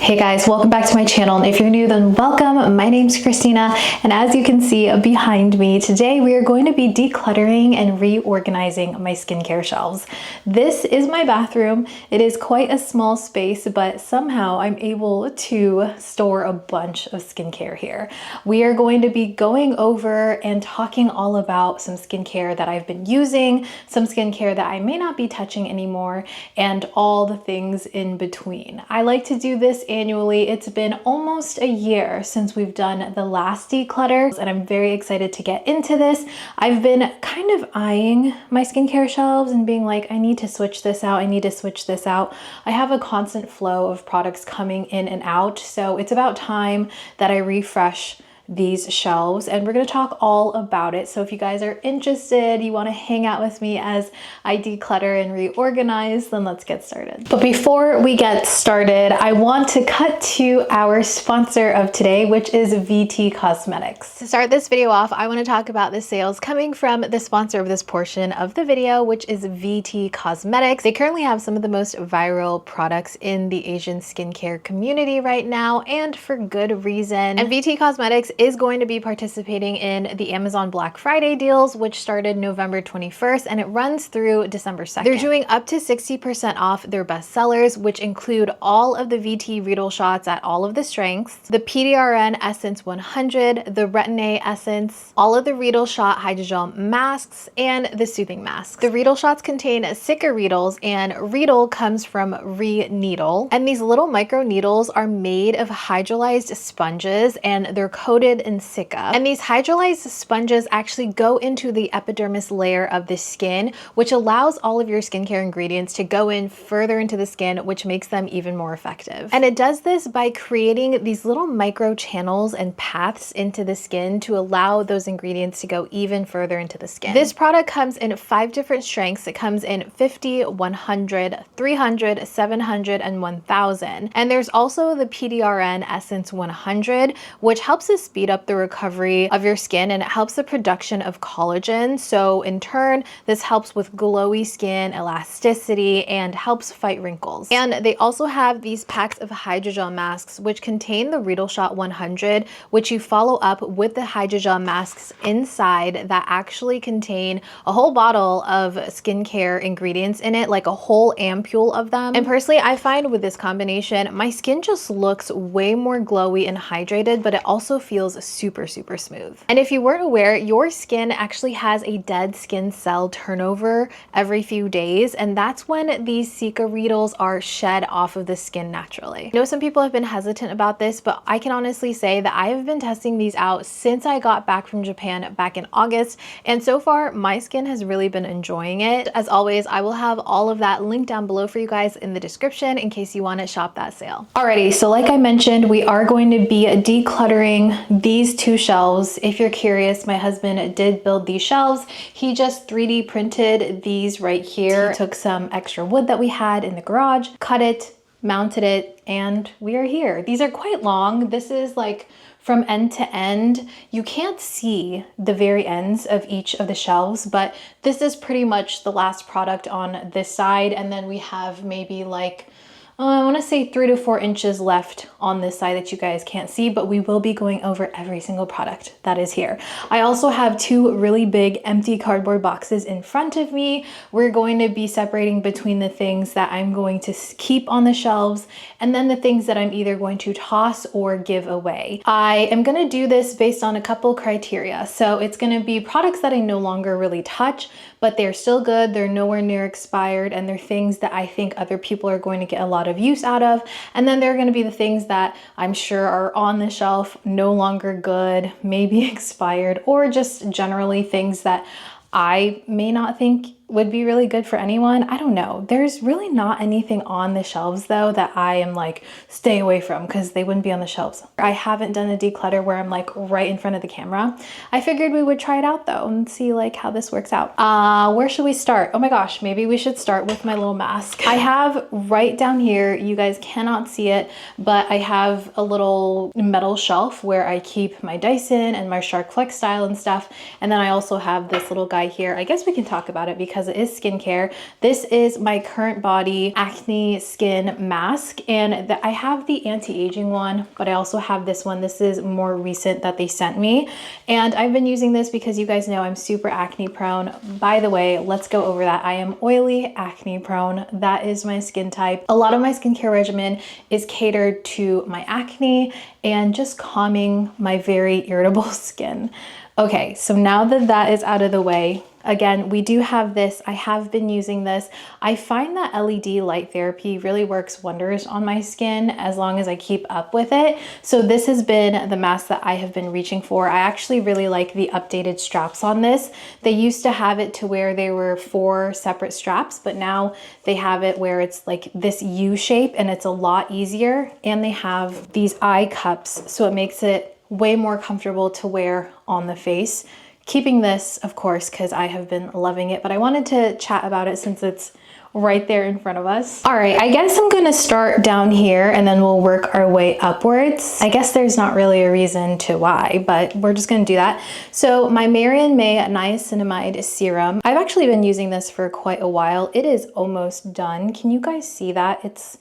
Hey guys, welcome back to my channel, and if you're new, then welcome. My name's Kristina, and as you can see behind me, today we are going to be decluttering and reorganizing my skincare shelves. This is my bathroom. It is quite a small space, but somehow I'm able to store a bunch of skincare here. We are going to be going over and talking all about some skincare that I've been using, some skincare that I may not be touching anymore, and all the things in between. I like to do this annually. It's been almost a year since we've done the last declutter, and I'm very excited to get into this. I've been kind of eyeing my skincare shelves and being like, I need to switch this out. I need to switch this out. I have a constant flow of products coming in and out, so it's about time that I refresh these shelves, and we're going to talk all about it. So if you guys are interested, you want to hang out with me as I declutter and reorganize, then let's get started. But before we get started, I want to cut to our sponsor of today, which is VT Cosmetics. To start this video off, I want to talk about the sales coming from the sponsor of this portion of the video, which is VT Cosmetics. They currently have some of the most viral products in the Asian skincare community right now, and for good reason. And VT Cosmetics is going to be participating in the Amazon Black Friday deals, which started November 21st and it runs through December 2nd. They're doing up to 60% off their best sellers, which include all of the VT Riedel shots at all of the strengths, the PDRN Essence 100, the Retin-A Essence, all of the Riedel shot hydrogel masks, and the soothing masks. The Riedel shots contain Sika Riedels, and Riedel comes from re-needle, and these little micro needles are made of hydrolyzed sponges, and they're coated in Sika. And these hydrolyzed sponges actually go into the epidermis layer of the skin, which allows all of your skincare ingredients to go in further into the skin, which makes them even more effective. And it does this by creating these little micro channels and paths into the skin to allow those ingredients to go even further into the skin. This product comes in 5 different strengths. It comes in 50, 100, 300, 700, and 1000. And there's also the PDRN Essence 100, which helps to speed up the recovery of your skin, and it helps the production of collagen. So in turn, this helps with glowy skin, elasticity, and helps fight wrinkles. And they also have these packs of hydrogel masks, which contain the Riedel Shot 100, which you follow up with the hydrogel masks inside that actually contain a whole bottle of skincare ingredients in it, like a whole ampule of them. And personally, I find with this combination, my skin just looks way more glowy and hydrated, but it also feels super smooth. And if you weren't aware, your skin actually has a dead skin cell turnover every few days, and that's when these Sika Riedels are shed off of the skin naturally. I know some people have been hesitant about this, but I can honestly say that I have been testing these out since I got back from Japan back in August, and so far my skin has really been enjoying it. As always, I will have all of that linked down below for you guys in the description in case you want to shop that sale. Alrighty, so like I mentioned, we are going to be decluttering these 2 shelves. If you're curious, my husband did build these shelves. He just 3D printed these right here. He took some extra wood that we had in the garage, cut it, mounted it, and we are here. These are quite long. This is like from end to end. You can't see the very ends of each of the shelves, but this is pretty much the last product on this side. And then we have maybe like I want to say 3 to 4 inches left on this side that you guys can't see, but we will be going over every single product that is here. I also have 2 really big empty cardboard boxes in front of me. We're going to be separating between the things that I'm going to keep on the shelves and then the things that I'm either going to toss or give away. I am going to do this based on a couple criteria. So it's going to be products that I no longer really touch, but they're still good. They're nowhere near expired, and they're things that I think other people are going to get a lot of use out of. And then there are going to be the things that I'm sure are on the shelf, no longer good, maybe expired, or just generally things that I may not think would be really good for anyone. I don't know. There's really not anything on the shelves though that I am like, stay away from, because they wouldn't be on the shelves. I haven't done a declutter where I'm like right in front of the camera. I figured we would try it out though and see like how this works out. Where should we start? Oh my gosh, maybe we should start with my little mask. I have right down here, you guys cannot see it, but I have a little metal shelf where I keep my Dyson and my Shark FlexStyle and stuff. And then I also have this little guy here. I guess we can talk about it because because it is skincare. This is my Current Body Acne Skin Mask, and I have the anti-aging one, but I also have this one. This is more recent that they sent me, and I've been using this because you guys know I'm super acne prone. By the way, let's go over that. I am oily, acne prone. That is my skin type. A lot of my skincare regimen is catered to my acne and just calming my very irritable skin. Okay, so now that that is out of the way, again, we do have this. I have been using this. I find that LED light therapy really works wonders on my skin as long as I keep up with it. So this has been the mask that I have been reaching for. I actually really like the updated straps on this. They used to have it to where they were 4 separate straps, but now they have it where it's like this U shape and it's a lot easier. And they have these eye cups, so it makes it way more comfortable to wear on the face. Keeping this, of course, because I have been loving it, but I wanted to chat about it since it's right there in front of us. All right, I guess I'm gonna start down here and then we'll work our way upwards. I guess there's not really a reason to why, but we're just gonna do that. So my Marian May Niacinamide Serum, I've actually been using this for quite a while. It is almost done. Can you guys see that? It's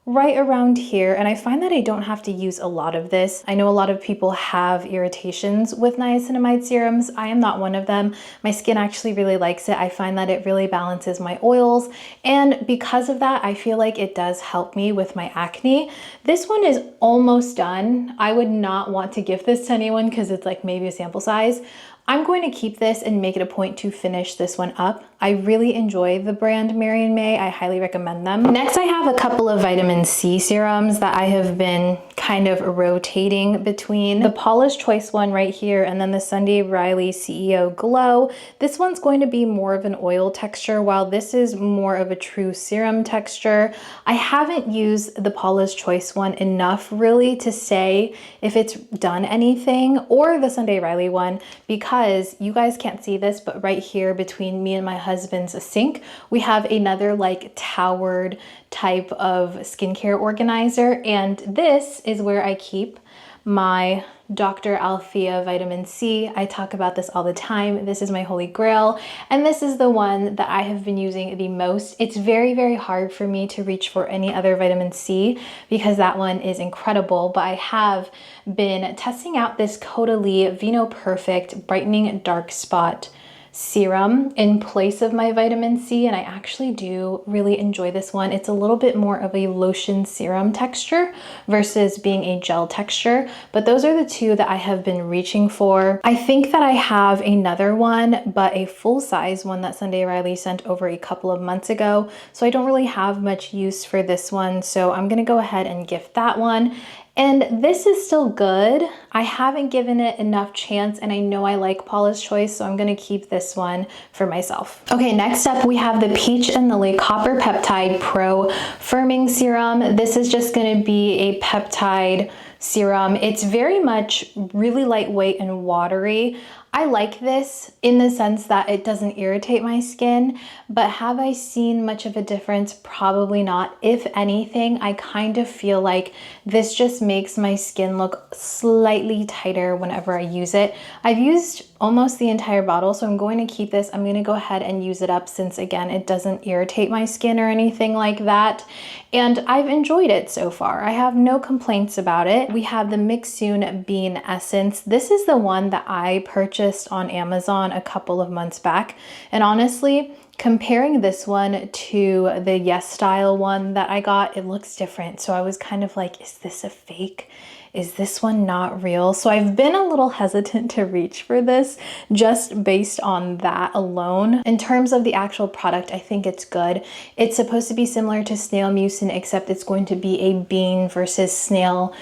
right around here, and I find that I don't have to use a lot of this. I know a lot of people have irritations with niacinamide serums. I am not one of them. My skin actually really likes it. I find that it really balances my oils, and because of that, I feel like it does help me with my acne. This one is almost done. I would not want to gift this to anyone because it's like maybe a sample size. I'm going to keep this and make it a point to finish this one up. I really enjoy the brand Marian May. I highly recommend them. Next, I have a couple of vitamin C serums that I have been kind of rotating between. The Paula's Choice one right here, and then the Sunday Riley CEO Glow. This one's going to be more of an oil texture, while this is more of a true serum texture. I haven't used the Paula's Choice one enough really to say if it's done anything, or the Sunday Riley one, because you guys can't see this, but right here between me and my husband's sink, we have another like towered type of skincare organizer, and this is where I keep my Dr. Althea vitamin C. I talk about this all the time. This is my holy grail, and this is the one that I have been using the most. It's very, very hard for me to reach for any other vitamin C because that one is incredible, but I have been testing out this Caudalie Vino Perfect Brightening Dark Spot serum in place of my vitamin C, and I actually do really enjoy this one. It's a little bit more of a lotion serum texture versus being a gel texture, but those are the two that I have been reaching for. I think that I have another one, but a full-size one that Sunday Riley sent over a couple of months ago, so I don't really have much use for this one, so I'm gonna go ahead and gift that one. And this is still good. I haven't given it enough chance, and I know I like Paula's Choice, so I'm gonna keep this one for myself. Okay, next up we have the Peach and Lily Copper Peptide Pro Firming Serum. This is just gonna be a peptide serum. It's very much really lightweight and watery. I like this in the sense that it doesn't irritate my skin, but have I seen much of a difference? Probably not. If anything, I kind of feel like this just makes my skin look slightly tighter whenever I use it. I've used almost the entire bottle, so I'm going to keep this. I'm going to go ahead and use it up since, again, it doesn't irritate my skin or anything like that. And I've enjoyed it so far. I have no complaints about it. We have the Mixsoon Bean Essence. This is the one that I purchased on Amazon a couple of months back. And honestly, comparing this one to the Yes Style one that I got, it looks different. So I was kind of like, is this a fake? Is this one not real? So I've been a little hesitant to reach for this just based on that alone. In terms of the actual product, I think it's good. It's supposed to be similar to snail mucin, except it's going to be a bean versus snail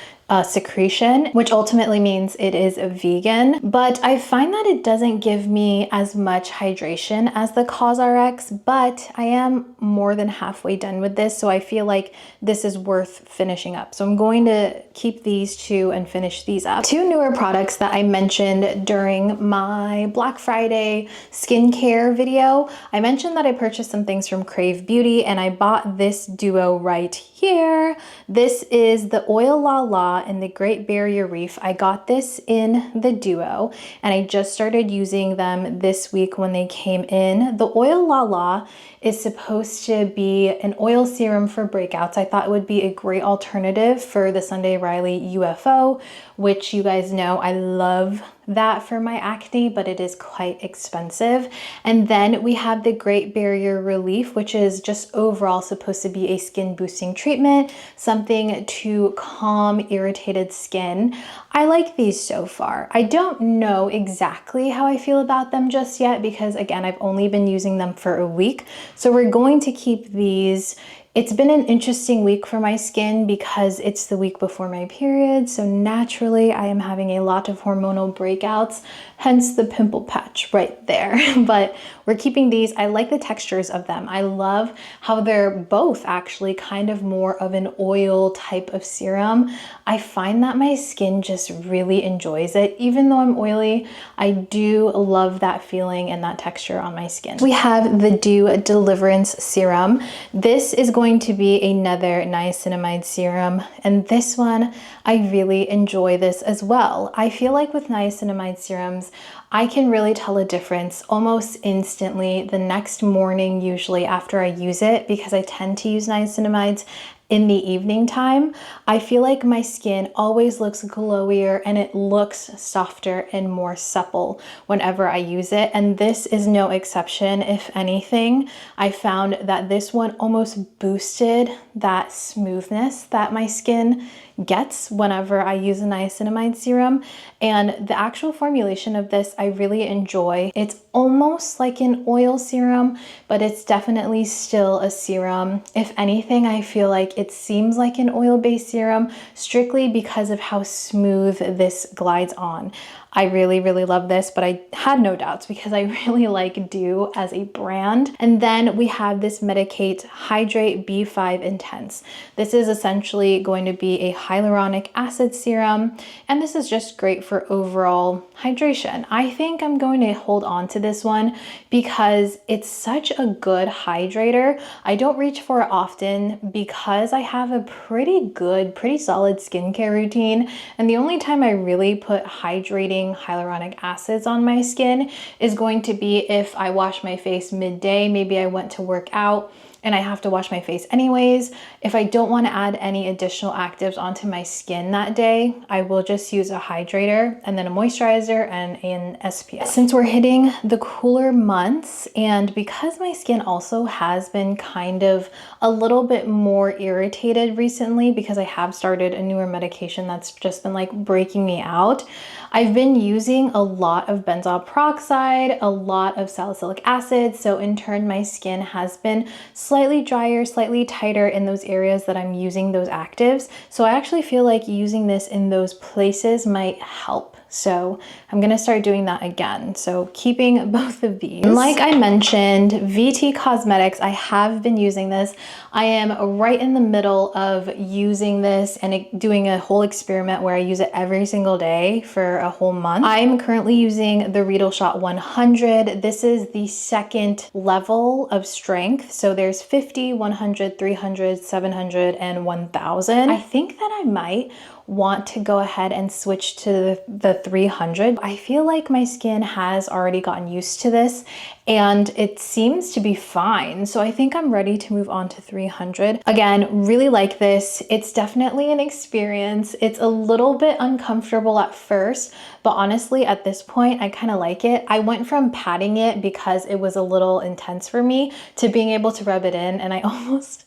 secretion, which ultimately means it is a vegan, but I find that it doesn't give me as much hydration as the COSRX, but I am more than halfway done with this, so I feel like this is worth finishing up. So I'm going to keep these two and finish these up. Two newer products that I mentioned during my Black Friday skincare video. I mentioned that I purchased some things from Kbeauty, and I bought this duo right here. This is the Oil La La got in the Great Barrier Reef. I got this in the Duo, and I just started using them this week when they came in. The Oil La La is supposed to be an oil serum for breakouts. I thought it would be a great alternative for the Sunday Riley UFO, which you guys know I love that for my acne, but it is quite expensive. And then we have the Great Barrier Relief, which is just overall supposed to be a skin boosting treatment, something to calm irritated skin. I like these so far. I don't know exactly how I feel about them just yet because, again, I've only been using them for a week. So we're going to keep these. It's been an interesting week for my skin because it's the week before my period, so naturally I am having a lot of hormonal breakouts, hence the pimple patch right there. But we're keeping these. I like the textures of them. I love how they're both actually kind of more of an oil type of serum. I find that my skin just really enjoys it. Even though I'm oily, I do love that feeling and that texture on my skin. We have the Dew Deliverance Serum. This is going to be another niacinamide serum, and this one, I really enjoy this as well. I feel like with niacinamide serums, I can really tell a difference almost instantly the next morning, usually after I use it, because I tend to use niacinamides in the evening time. I feel like my skin always looks glowier and it looks softer and more supple whenever I use it. And this is no exception. If anything, I found that this one almost boosted that smoothness that my skin gets whenever I use a niacinamide serum. And the actual formulation of this, I really enjoy. It's almost like an oil serum, but it's definitely still a serum. If anything, I feel like it seems like an oil-based serum strictly because of how smooth this glides on. I really, really love this, but I had no doubts because I really like Dew as a brand. And then we have this Medicate Hydrate B5 Intense. This is essentially going to be a hyaluronic acid serum, and this is just great for overall hydration. I think I'm going to hold on to this one because it's such a good hydrator. I don't reach for it often because I have a pretty solid skincare routine, and the only time I really put hydrating hyaluronic acids on my skin is going to be if I wash my face midday. Maybe I went to work out and I have to wash my face anyways. If I don't want to add any additional actives onto my skin that day, I will just use a hydrator and then a moisturizer and an SPF. Since we're hitting the cooler months, and because my skin also has been kind of a little bit more irritated recently because I have started a newer medication that's just been like breaking me out, I've been using a lot of benzoyl peroxide, a lot of salicylic acid. So in turn, my skin has been slightly drier, slightly tighter in those areas that I'm using those actives. So I actually feel like using this in those places might help. So I'm gonna start doing that again. So keeping both of these. And like I mentioned, VT Cosmetics, I have been using this. I am right in the middle of using this and doing a whole experiment where I use it every single day for a whole month. I'm currently using the Riedel Shot 100. This is the second level of strength. So there's 50, 100, 300, 700, and 1000. I think that I might want to go ahead and switch to the 300. I feel like my skin has already gotten used to this and it seems to be fine. So I think I'm ready to move on to 300. Again, really like this. It's definitely an experience. It's a little bit uncomfortable at first, but honestly, at this point, I kind of like it. I went from patting it because it was a little intense for me to being able to rub it in, and I almost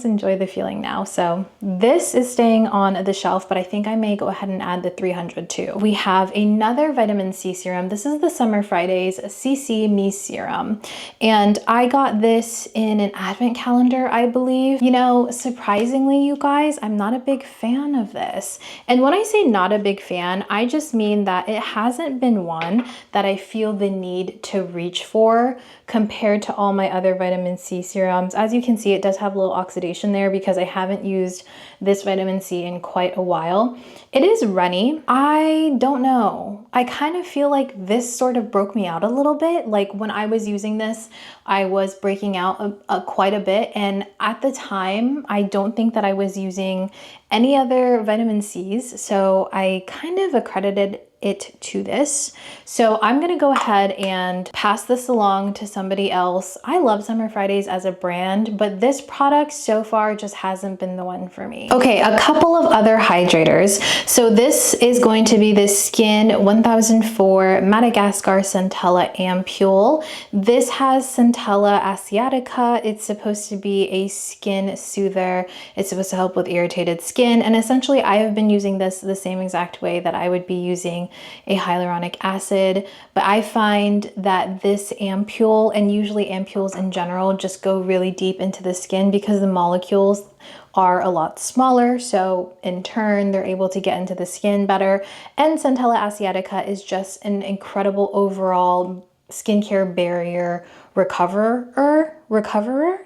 enjoy the feeling now. So this is staying on the shelf, but I think I may go ahead and add the 300 too. We have another vitamin C serum. This is the Summer Fridays CC Me Serum. And I got this in an advent calendar, I believe. You know, surprisingly, you guys, I'm not a big fan of this. And when I say not a big fan, I just mean that it hasn't been one that I feel the need to reach for compared to all my other vitamin C serums. As you can see, it does have a little oxidation there because I haven't used this vitamin C in quite a while. It is runny. I don't know. I kind of feel like this sort of broke me out a little bit. Like when I was using this, I was breaking out quite a bit. And at the time, I don't think that I was using any other vitamin C's, so I kind of accredited it to this. So I'm gonna go ahead and pass this along to somebody else. I love Summer Fridays as a brand, but this product so far just hasn't been the one for me. Okay, a couple of other hydrators. So this is going to be the Skin 1004 Madagascar Centella Ampule. This has Centella asiatica. It's supposed to be a skin soother. It's supposed to help with irritated skin. And essentially I have been using this the same exact way that I would be using a hyaluronic acid, but I find that this ampule, and usually ampules in general, just go really deep into the skin because the molecules are a lot smaller, so in turn they're able to get into the skin better. And Centella asiatica is just an incredible overall skincare barrier recoverer.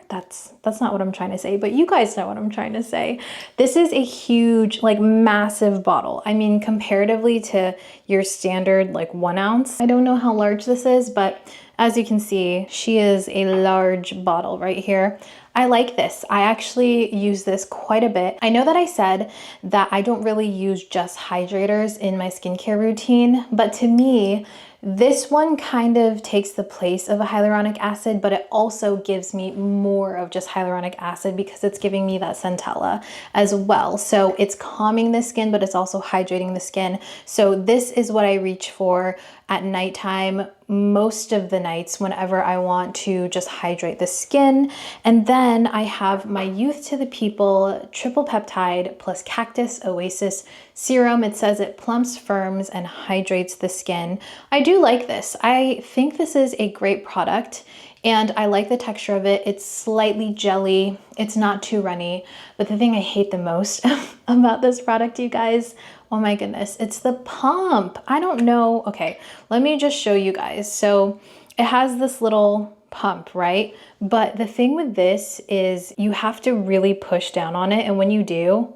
That's not what I'm trying to say, but you guys know what I'm trying to say. This is a huge, like massive bottle. I mean, comparatively to your standard like 1 ounce, I don't know how large this is, but as you can see, she is a large bottle right here. I like this. I actually use this quite a bit. I know that I said that I don't really use just hydrators in my skincare routine, but to me, this one kind of takes the place of a hyaluronic acid, but it also gives me more of just hyaluronic acid because it's giving me that centella as well. So it's calming the skin, but it's also hydrating the skin. So this is what I reach for at nighttime, most of the nights whenever I want to just hydrate the skin. And then I have my Youth to the People triple peptide plus cactus oasis serum. It says it plumps, firms, and hydrates the skin. I do like this. I think this is a great product and I like the texture of it. It's slightly jelly. It's not too runny, but the thing I hate the most about this product, you guys, oh my goodness, it's the pump. I don't know. Okay, let me just show you guys. So it has this little pump, right? But the thing with this is you have to really push down on it. And when you do,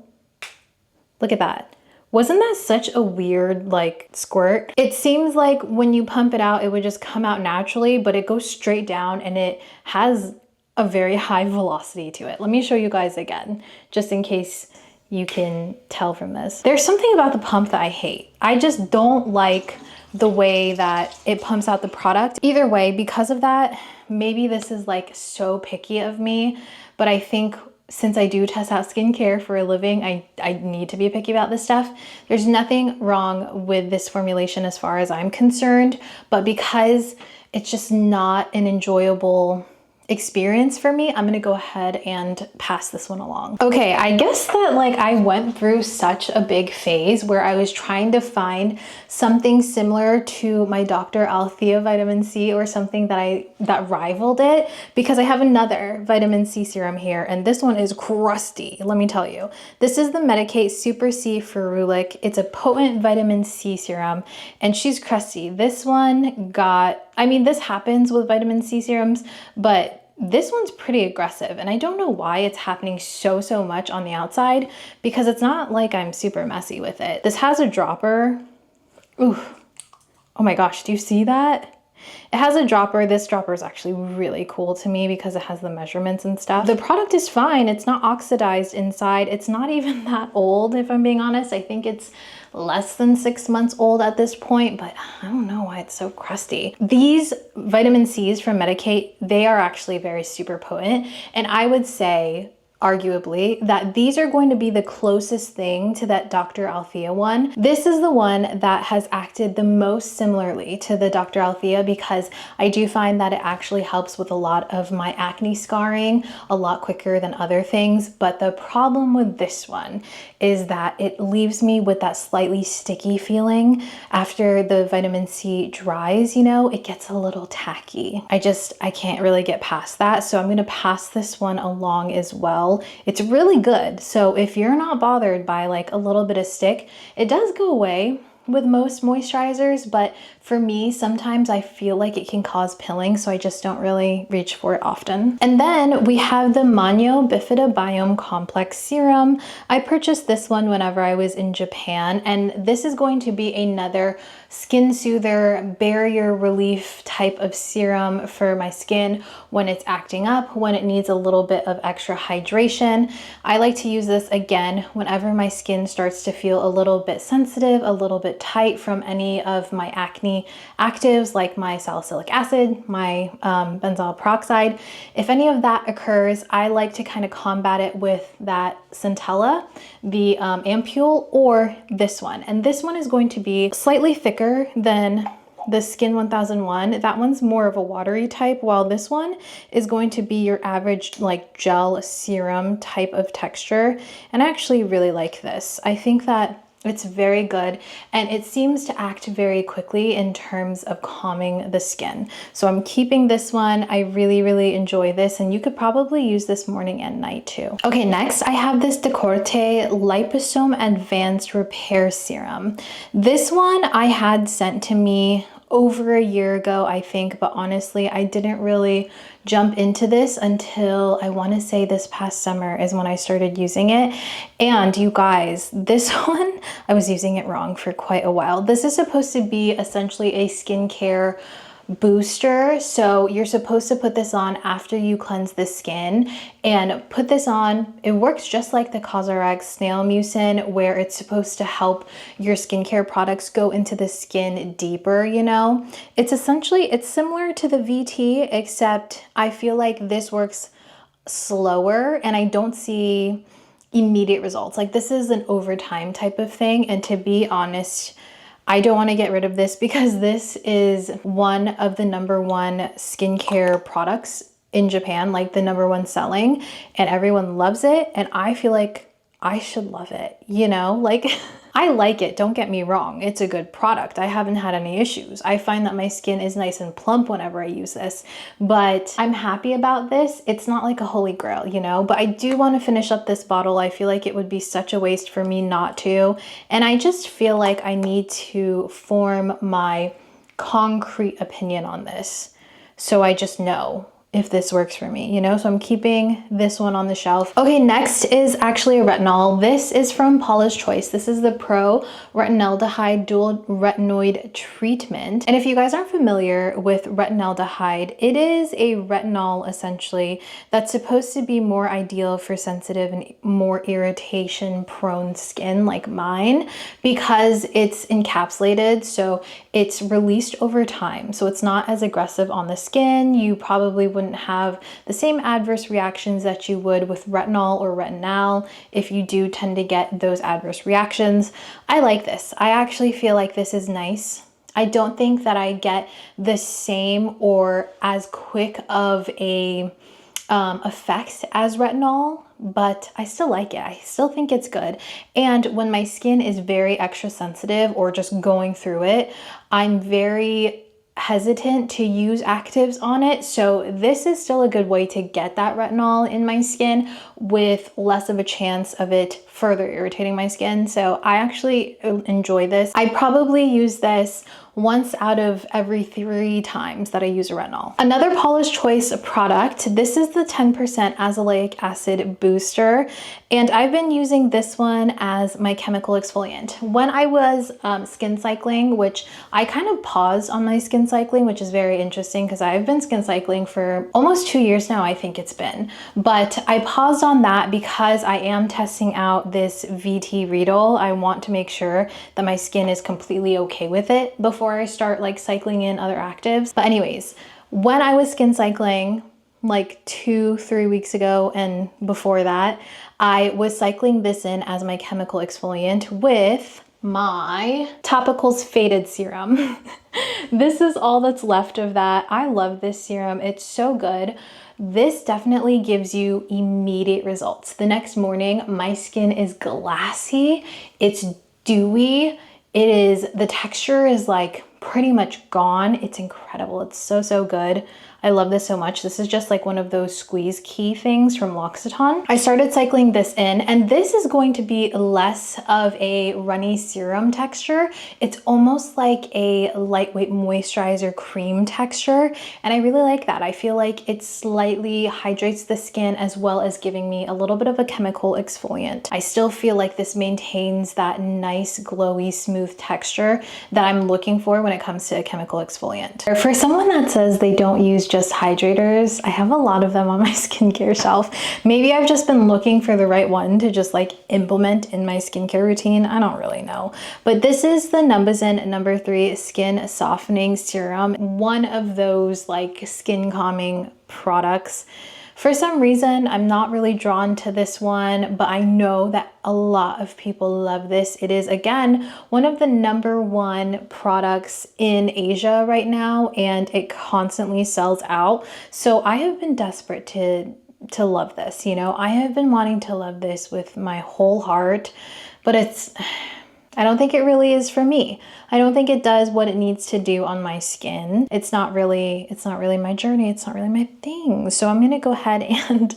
look at that. Wasn't that such a weird like squirt? It seems like when you pump it out, it would just come out naturally, but it goes straight down and it has a very high velocity to it. Let me show you guys again, just in case you can tell from this. There's something about the pump that I hate. I just don't like the way that it pumps out the product. Either way, because of that, maybe this is like so picky of me, but I think since I do test out skincare for a living, I need to be picky about this stuff. There's nothing wrong with this formulation as far as I'm concerned, but because it's just not an enjoyable experience for me, I'm gonna go ahead and pass this one along. Okay, I guess that like I went through such a big phase where I was trying to find something similar to my Dr. Althea vitamin C or something that rivaled it, because I have another vitamin C serum here and this one is crusty, let me tell you. This is the Medicate Super C Ferulic. It's a potent vitamin C serum and she's crusty. This one got, I mean, this happens with vitamin C serums, but this one's pretty aggressive and I don't know why it's happening so much on the outside, because it's not like I'm super messy with it. This has a dropper. Ooh, oh my gosh, do you see that? It has a dropper. This dropper is actually really cool to me because it has the measurements and stuff. The product is fine. It's not oxidized inside. It's not even that old, if I'm being honest. I think it's less than 6 months old at this point, but I don't know why it's so crusty. These vitamin C's from Medicate, they are actually very super potent. And I would say, arguably, that these are going to be the closest thing to that Dr. Althea one. This is the one that has acted the most similarly to the Dr. Althea because I do find that it actually helps with a lot of my acne scarring a lot quicker than other things. But the problem with this one is that it leaves me with that slightly sticky feeling after the vitamin C dries, you know, it gets a little tacky. I can't really get past that. So I'm gonna pass this one along as well. It's really good. So if you're not bothered by like a little bit of stick, it does go away with most moisturizers, but for me, sometimes I feel like it can cause pilling, so I just don't really reach for it often. And then we have the Manyo Bifida Biome Complex Serum. I purchased this one whenever I was in Japan, and this is going to be another skin soother, barrier relief type of serum for my skin when it's acting up, when it needs a little bit of extra hydration. I like to use this again whenever my skin starts to feel a little bit sensitive, a little bit tight from any of my acne actives like my salicylic acid, my benzoyl peroxide. If any of that occurs, I like to kind of combat it with that Centella, the ampule, or this one. And this one is going to be slightly thicker than the Skin 1001. That one's more of a watery type, while this one is going to be your average like gel serum type of texture. And I actually really like this. I think that it's very good, and it seems to act very quickly in terms of calming the skin. So I'm keeping this one. I really enjoy this, and you could probably use this morning and night too. Okay, next I have this Declutter Liposome Advanced Repair Serum. This one I had sent to me over a year ago, I think, but honestly, I didn't really jump into this until I want to say this past summer is when I started using it. And you guys, this one, I was using it wrong for quite a while. This is supposed to be essentially a skincare booster. So you're supposed to put this on after you cleanse the skin, and put this on. It works just like the Cosrx Snail Mucin, where it's supposed to help your skincare products go into the skin deeper, you know? It's similar to the VT, except I feel like this works slower and I don't see immediate results. Like, this is an overtime type of thing. And to be honest, I don't want to get rid of this because this is one of the #1 skincare products in Japan, like the #1 selling, and everyone loves it. And I feel like I should love it, you know? Like, I like it, don't get me wrong. It's a good product. I haven't had any issues. I find that my skin is nice and plump whenever I use this, but I'm happy about this. It's not like a holy grail, you know, but I do want to finish up this bottle. I feel like it would be such a waste for me not to. And I just feel like I need to form my concrete opinion on this, so I just know if this works for me, you know? So I'm keeping this one on the shelf. Okay, next is actually a retinol. This is from Paula's Choice. This is the Pro Retinaldehyde Dual Retinoid Treatment. And if you guys aren't familiar with retinaldehyde, it is a retinol essentially that's supposed to be more ideal for sensitive and more irritation prone skin like mine, because it's encapsulated, so it's released over time. So it's not as aggressive on the skin. You probably wouldn't have the same adverse reactions that you would with retinol or retinal if you do tend to get those adverse reactions. I like this. I actually feel like this is nice. I don't think that I get the same or as quick of a effect as retinol, but I still like it. I still think it's good. And when my skin is very extra sensitive or just going through it, I'm very hesitant to use actives on it. So this is still a good way to get that retinol in my skin with less of a chance of it further irritating my skin. So I actually enjoy this. I probably use this once out of every 3 times that I use a retinol. Another Paula's Choice product, this is the 10% azelaic acid booster, and I've been using this one as my chemical exfoliant. When I was skin cycling, which I kind of paused on my skin cycling, which is very interesting because I've been skin cycling for almost 2 years now, I think it's been, but I paused on that because I am testing out this VT Riedel. I want to make sure that my skin is completely okay with it before I start like cycling in other actives. But anyways, when I was skin cycling like 2-3 weeks ago and before that, I was cycling this in as my chemical exfoliant with my Topicals Faded Serum. This is all that's left of that. I love this serum. It's so good. This definitely gives you immediate results. The next morning, my skin is glassy. It's dewy. The texture is like pretty much gone. It's incredible. It's so, so good. I love this so much. This is just like one of those squeeze key things from L'Occitane. I started cycling this in, and this is going to be less of a runny serum texture. It's almost like a lightweight moisturizer cream texture, and I really like that. I feel like it slightly hydrates the skin as well as giving me a little bit of a chemical exfoliant. I still feel like this maintains that nice, glowy, smooth texture that I'm looking for when it comes to a chemical exfoliant. For someone that says they don't use just hydrators, I have a lot of them on my skincare shelf. Maybe I've just been looking for the right one to just like implement in my skincare routine. I don't really know. But this is the Numbuzin No. 3 Skin Softening Serum, one of those like skin calming products. For some reason, I'm not really drawn to this one, but I know that a lot of people love this. It is, again, one of the #1 products in Asia right now, and it constantly sells out. So I have been desperate to love this, you know? I have been wanting to love this with my whole heart, but I don't think it really is for me. I don't think it does what it needs to do on my skin. It's not really my journey. It's not really my thing. So I'm gonna go ahead and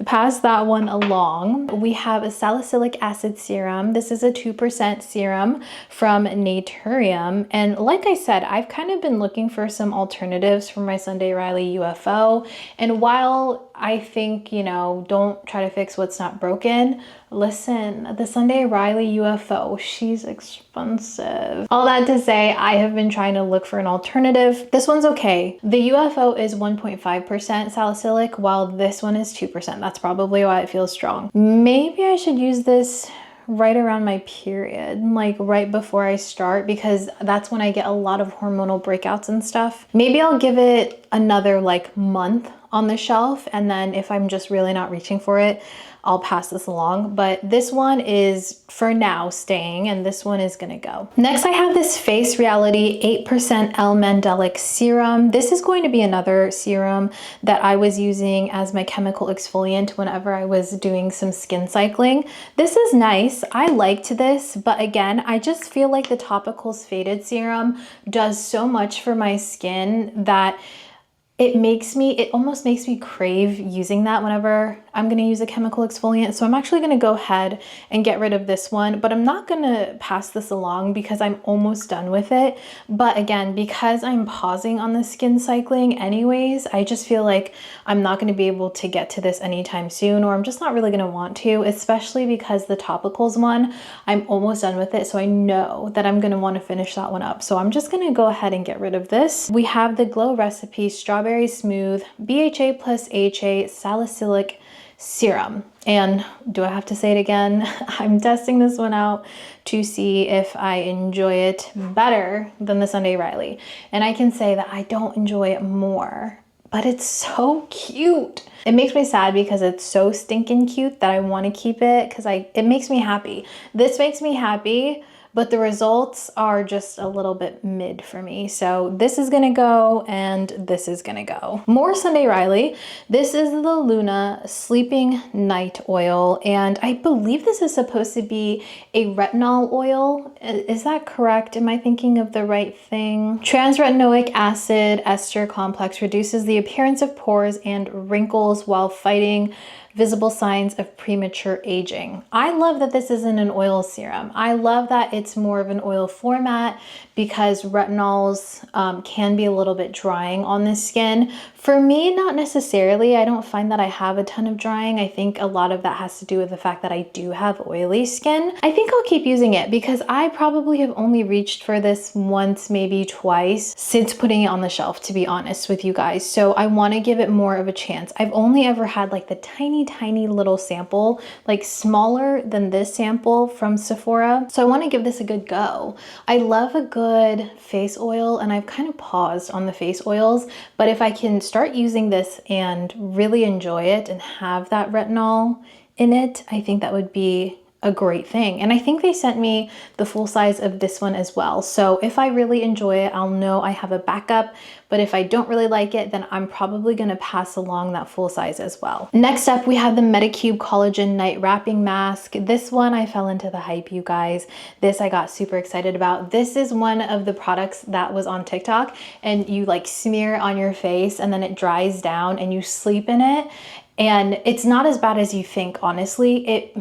pass that one along. We have a salicylic acid serum. This is a 2% serum from Naturium. And like I said, I've kind of been looking for some alternatives for my Sunday Riley UFO. And while I think, you know, don't try to fix what's not broken, listen, the Sunday Riley UFO, she's expensive. All that to say, I have been trying to look for an alternative. This one's okay. The UFO is 1.5% salicylic, while this one is 2%. That's probably why it feels strong. Maybe I should use this right around my period, like right before I start, because that's when I get a lot of hormonal breakouts and stuff. Maybe I'll give it another like month on the shelf, and then if I'm just really not reaching for it, I'll pass this along. But this one is for now staying, and this one is gonna go. Next, I have this Face Reality 8% L-Mandelic Serum. This is going to be another serum that I was using as my chemical exfoliant whenever I was doing some skin cycling. This is nice. I liked this, but again, I just feel like the Topicals Faded Serum does so much for my skin that it almost makes me crave using that whenever I'm gonna use a chemical exfoliant. So I'm actually gonna go ahead and get rid of this one, but I'm not gonna pass this along because I'm almost done with it. But again, because I'm pausing on the skin cycling anyways, I just feel like I'm not gonna be able to get to this anytime soon, or I'm just not really gonna want to, especially because the Topicals one, I'm almost done with it. So I know that I'm gonna wanna finish that one up. So I'm just gonna go ahead and get rid of this. We have the Glow Recipe Strawberry Smooth BHA plus AHA Salicylic Serum. And do I have to say it again? I'm testing this one out to see if I enjoy it better than the Sunday Riley. And I can say that I don't enjoy it more, but it's so cute. It makes me sad because it's so stinking cute that I want to keep it because it makes me happy. This makes me happy, but the results are just a little bit mid for me. So this is gonna go and this is gonna go. More Sunday Riley. This is the Luna Sleeping Night Oil, and I believe this is supposed to be a retinol oil. Is that correct? Am I thinking of the right thing? Transretinoic acid ester complex reduces the appearance of pores and wrinkles while fighting visible signs of premature aging. I love that this isn't an oil serum. I love that it's more of an oil format because retinols can be a little bit drying on the skin. For me, not necessarily. I don't find that I have a ton of drying. I think a lot of that has to do with the fact that I do have oily skin. I think I'll keep using it because I probably have only reached for this once, maybe twice since putting it on the shelf, to be honest with you guys. So I want to give it more of a chance. I've only ever had like the tiny little sample, like smaller than this sample from Sephora. So I want to give this a good go. I love a good face oil, and I've kind of paused on the face oils, but if I can start using this and really enjoy it and have that retinol in it, I think that would be a great thing. And I think they sent me the full size of this one as well. So if I really enjoy it, I'll know I have a backup. But if I don't really like it, then I'm probably gonna pass along that full size as well. Next up, we have the Medicube Collagen Night Wrapping Mask. This one, I fell into the hype, you guys. This I got super excited about. This is one of the products that was on TikTok, and you like smear it on your face and then it dries down and you sleep in it. And it's not as bad as you think, honestly. It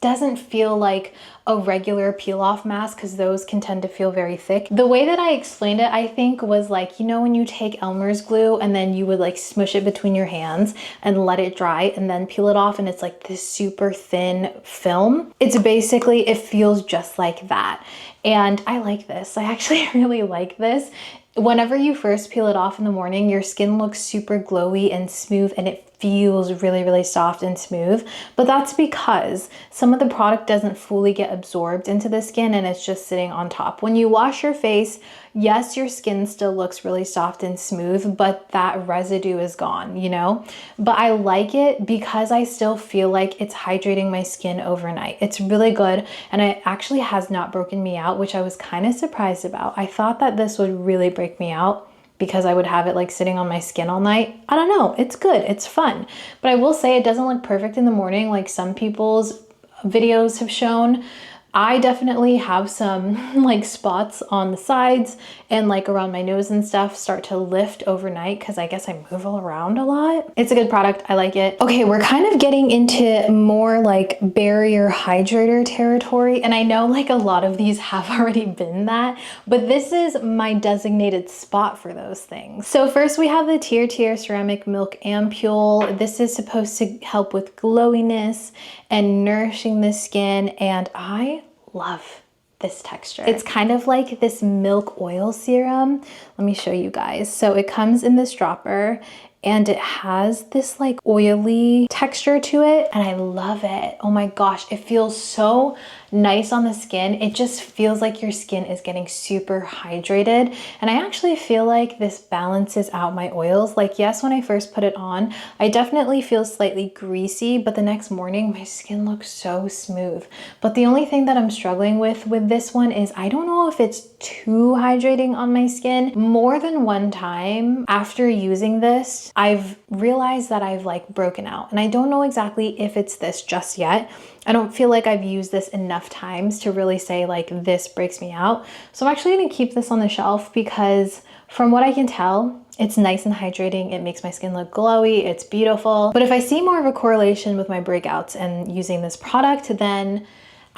doesn't feel like a regular peel off mask because those can tend to feel very thick. The way that I explained it, I think, was like, you know, when you take Elmer's glue and then you would like smush it between your hands and let it dry and then peel it off, and it's like this super thin film. It's basically, it feels just like that. And I like this. I actually really like this. Whenever you first peel it off in the morning, your skin looks super glowy and smooth, and it feels really, really soft and smooth. But that's because some of the product doesn't fully get absorbed into the skin and it's just sitting on top. When you wash your face, yes, your skin still looks really soft and smooth, but that residue is gone, you know? But I like it because I still feel like it's hydrating my skin overnight. It's really good, and it actually has not broken me out, which I was kind of surprised about. I thought that this would really break me out because I would have it like sitting on my skin all night. I don't know, it's good, it's fun. But I will say it doesn't look perfect in the morning like some people's videos have shown. I definitely have some like spots on the sides and like around my nose and stuff start to lift overnight because I guess I move all around a lot. It's a good product, I like it. Okay, we're kind of getting into more like barrier hydrator territory, and I know like a lot of these have already been that, but this is my designated spot for those things. So first we have the Tier Ceramic Milk Ampule. This is supposed to help with glowiness and nourishing the skin, and I love this texture. It's kind of like this milk oil serum. Let me show you guys. So it comes in this dropper and it has this like oily texture to it, and I love it. Oh my gosh, it feels so nice on the skin. It just feels like your skin is getting super hydrated, and I actually feel like this balances out my oils. Like, yes, when I first put it on, I definitely feel slightly greasy, but the next morning my skin looks so smooth. But the only thing that I'm struggling with this one is I don't know if it's too hydrating on my skin. More than one time after using this, I've realized that I've like broken out, and I don't know exactly if it's this just yet. I don't feel like I've used this enough times to really say like this breaks me out. So I'm actually gonna keep this on the shelf because from what I can tell, it's nice and hydrating. It makes my skin look glowy. It's beautiful. But if I see more of a correlation with my breakouts and using this product, then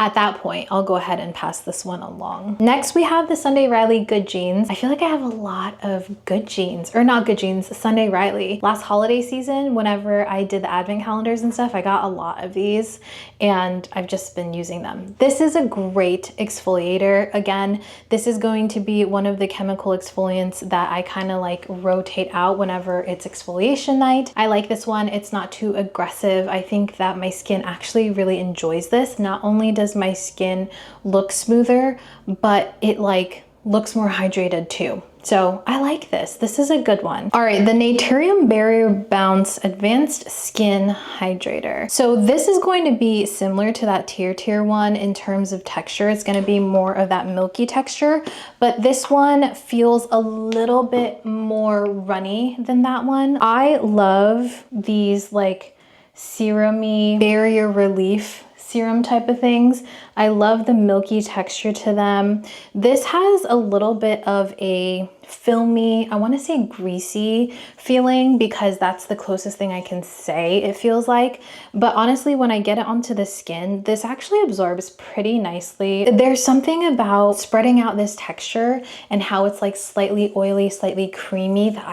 at that point, I'll go ahead and pass this one along. Next, we have the Sunday Riley Good Jeans. I feel like I have a lot of good jeans, or not good jeans, Sunday Riley. Last holiday season, whenever I did the advent calendars and stuff, I got a lot of these and I've just been using them. This is a great exfoliator. Again, this is going to be one of the chemical exfoliants that I kind of like rotate out whenever it's exfoliation night. I like this one. It's not too aggressive. I think that my skin actually really enjoys this. Not only does my skin look smoother, but it like looks more hydrated too. So I like this. This is a good one. All right, the Naturium Barrier Bounce Advanced Skin Hydrator. So this is going to be similar to that Tier one in terms of texture. It's going to be more of that milky texture, but this one feels a little bit more runny than that one. I love these like serum-y barrier relief serum type of things. I love the milky texture to them. This has a little bit of a filmy, I want to say greasy feeling because that's the closest thing I can say it feels like. But honestly, when I get it onto the skin, this actually absorbs pretty nicely. There's something about spreading out this texture and how it's like slightly oily, slightly creamy that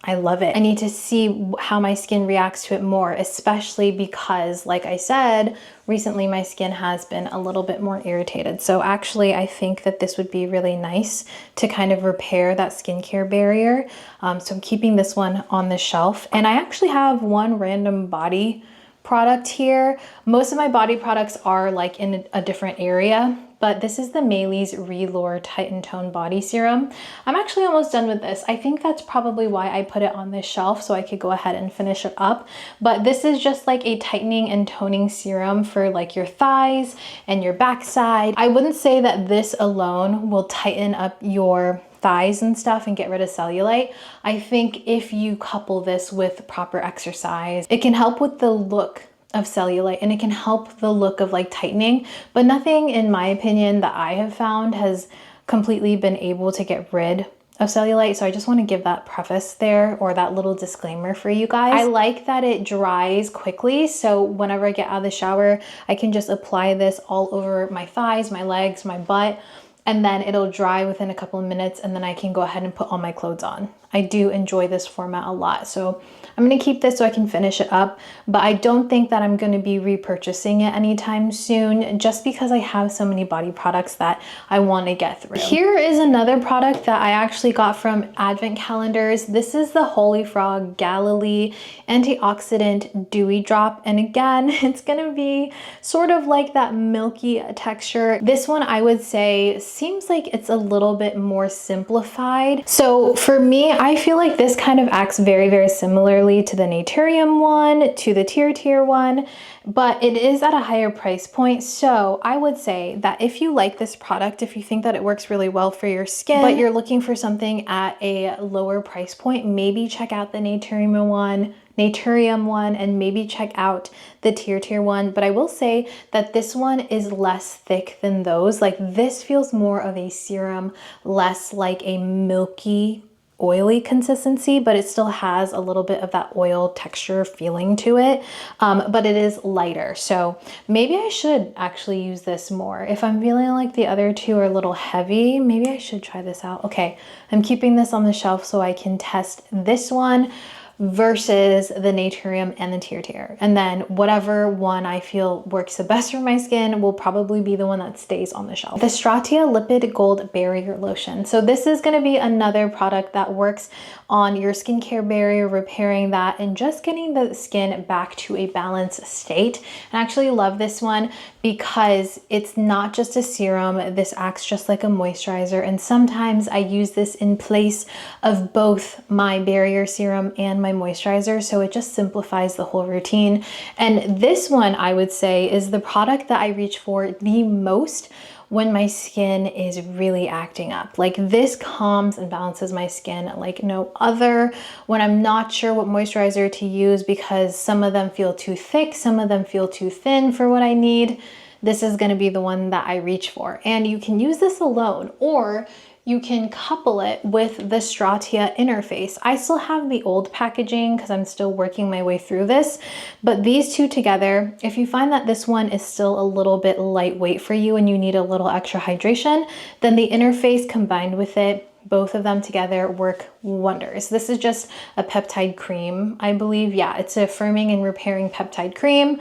I love it. I need to see how my skin reacts to it more, especially because, like I said, recently my skin has been a little bit more irritated. So actually, I think that this would be really nice to kind of repair that skincare barrier. So I'm keeping this one on the shelf. And I actually have one random body product here. Most of my body products are like in a different area, but this is the Maylis Relure Tighten Tone Body Serum. I'm actually almost done with this. I think that's probably why I put it on this shelf, so I could go ahead and finish it up. But this is just like a tightening and toning serum for like your thighs and your backside. I wouldn't say that this alone will tighten up your thighs and stuff and get rid of cellulite. I think if you couple this with proper exercise, it can help with the look of cellulite and it can help the look of like tightening, but nothing in my opinion that I have found has completely been able to get rid of cellulite. So I just want to give that preface there, or that little disclaimer for you guys. I like that it dries quickly, so whenever I get out of the shower, I can just apply this all over my thighs, my legs, my butt, and then it'll dry within a couple of minutes, and then I can go ahead and put all my clothes on. I do enjoy this format a lot, so I'm gonna keep this so I can finish it up, but I don't think that I'm gonna be repurchasing it anytime soon, just because I have so many body products that I wanna get through. Here is another product that I actually got from Advent Calendars. This is the Holy Frog Galilee Antioxidant Dewy Drop, and again, it's gonna be sort of like that milky texture. This one I would say seems like it's a little bit more simplified. So for me, I feel like this kind of acts very, very similarly to the Naturium one, to the Tier one, but it is at a higher price point. So I would say that if you like this product, if you think that it works really well for your skin, but you're looking for something at a lower price point, maybe check out the Naturium one, and maybe check out the Tier one. But I will say that this one is less thick than those. Like, this feels more of a serum, less like a milky, oily consistency, but it still has a little bit of that oil texture feeling to it, but it is lighter. So maybe I should actually use this more. If I'm feeling like the other two are a little heavy, maybe I should try this out. Okay, I'm keeping this on the shelf so I can test this one versus the Naturium and the Tier. And then whatever one I feel works the best for my skin will probably be the one that stays on the shelf. The Stratia Lipid Gold Barrier Lotion. So this is going to be another product that works on your skincare barrier, repairing that and just getting the skin back to a balanced state. And I actually love this one because it's not just a serum. This acts just like a moisturizer. And sometimes I use this in place of both my barrier serum and my moisturizer, so it just simplifies the whole routine. And this one, I would say, is the product that I reach for the most when my skin is really acting up. Like, this calms and balances my skin like no other. When I'm not sure what moisturizer to use because some of them feel too thick, some of them feel too thin for what I need, this is going to be the one that I reach for. And you can use this alone, or you can couple it with the Stratia interface. I still have the old packaging because I'm still working my way through this, but these two together, if you find that this one is still a little bit lightweight for you and you need a little extra hydration, then the interface combined with it, both of them together work wonders. This is just a peptide cream, I believe. Yeah, it's a firming and repairing peptide cream.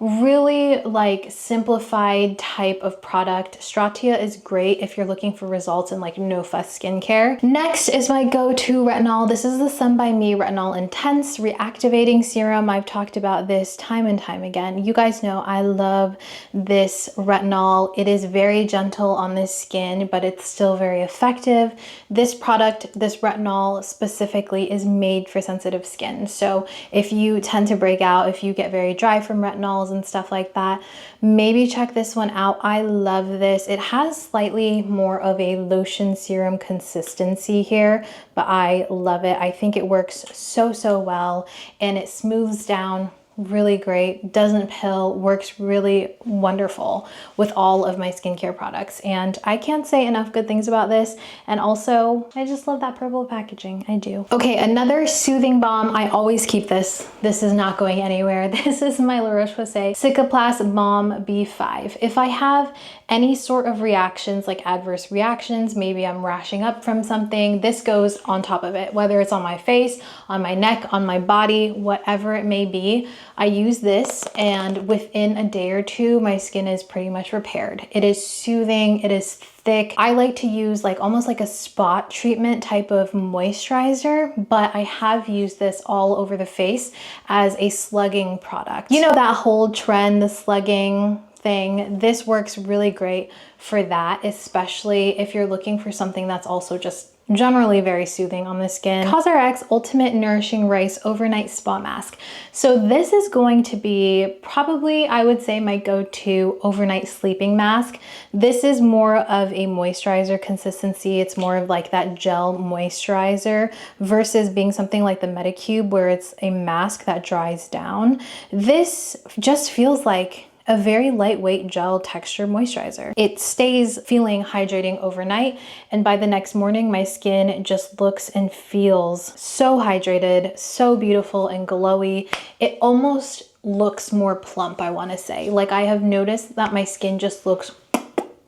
Really like simplified type of product. Stratia is great if you're looking for results in like no fuss skincare. Next is my go-to retinol. This is the Sun By Me Retinol Intense Reactivating Serum. I've talked about this time and time again. You guys know I love this retinol. It is very gentle on the skin, but it's still very effective. This product, this retinol specifically, is made for sensitive skin. So if you tend to break out, if you get very dry from retinols and stuff like that, maybe check this one out. I love this. It has slightly more of a lotion serum consistency here, but I love it. I think it works so well, and it smooths down really great, doesn't pill, works really wonderful with all of my skincare products. And I can't say enough good things about this. And also, I just love that purple packaging. I do. Okay, another soothing balm. I always keep this. This is not going anywhere. This is my La Roche-Posay Cicaplast Balm B5. If I have any sort of reactions, like adverse reactions, maybe I'm rashing up from something, this goes on top of it, whether it's on my face, on my neck, on my body, whatever it may be. I use this, and within a day or two, my skin is pretty much repaired. It is soothing, it is thick. I like to use like almost like a spot treatment type of moisturizer, but I have used this all over the face as a slugging product. You know that whole trend, the slugging thing, this works really great for that, especially if you're looking for something that's also just generally very soothing on the skin. CosRX Ultimate Nourishing Rice Overnight Spa Mask. So this is going to be probably, I would say, my go-to overnight sleeping mask. This is more of a moisturizer consistency. It's more of like that gel moisturizer versus being something like the Medicube where it's a mask that dries down. This just feels like a very lightweight gel texture moisturizer. It stays feeling hydrating overnight, and by the next morning, my skin just looks and feels so hydrated, so beautiful and glowy. It almost looks more plump, I wanna say. Like, I have noticed that my skin just looks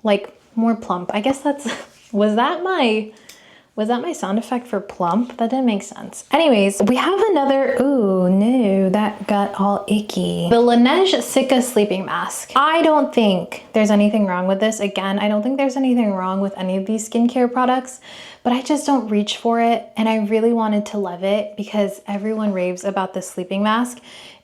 like more plump. I guess that's, was that my sound effect for plump? That didn't make sense. Anyways, we have another, oh no, that got all icky. The Laneige Cica Sleeping Mask. I don't think there's anything wrong with this. Again, I don't think there's anything wrong with any of these skincare products, but I just don't reach for it. And I really wanted to love it because everyone raves about this sleeping mask.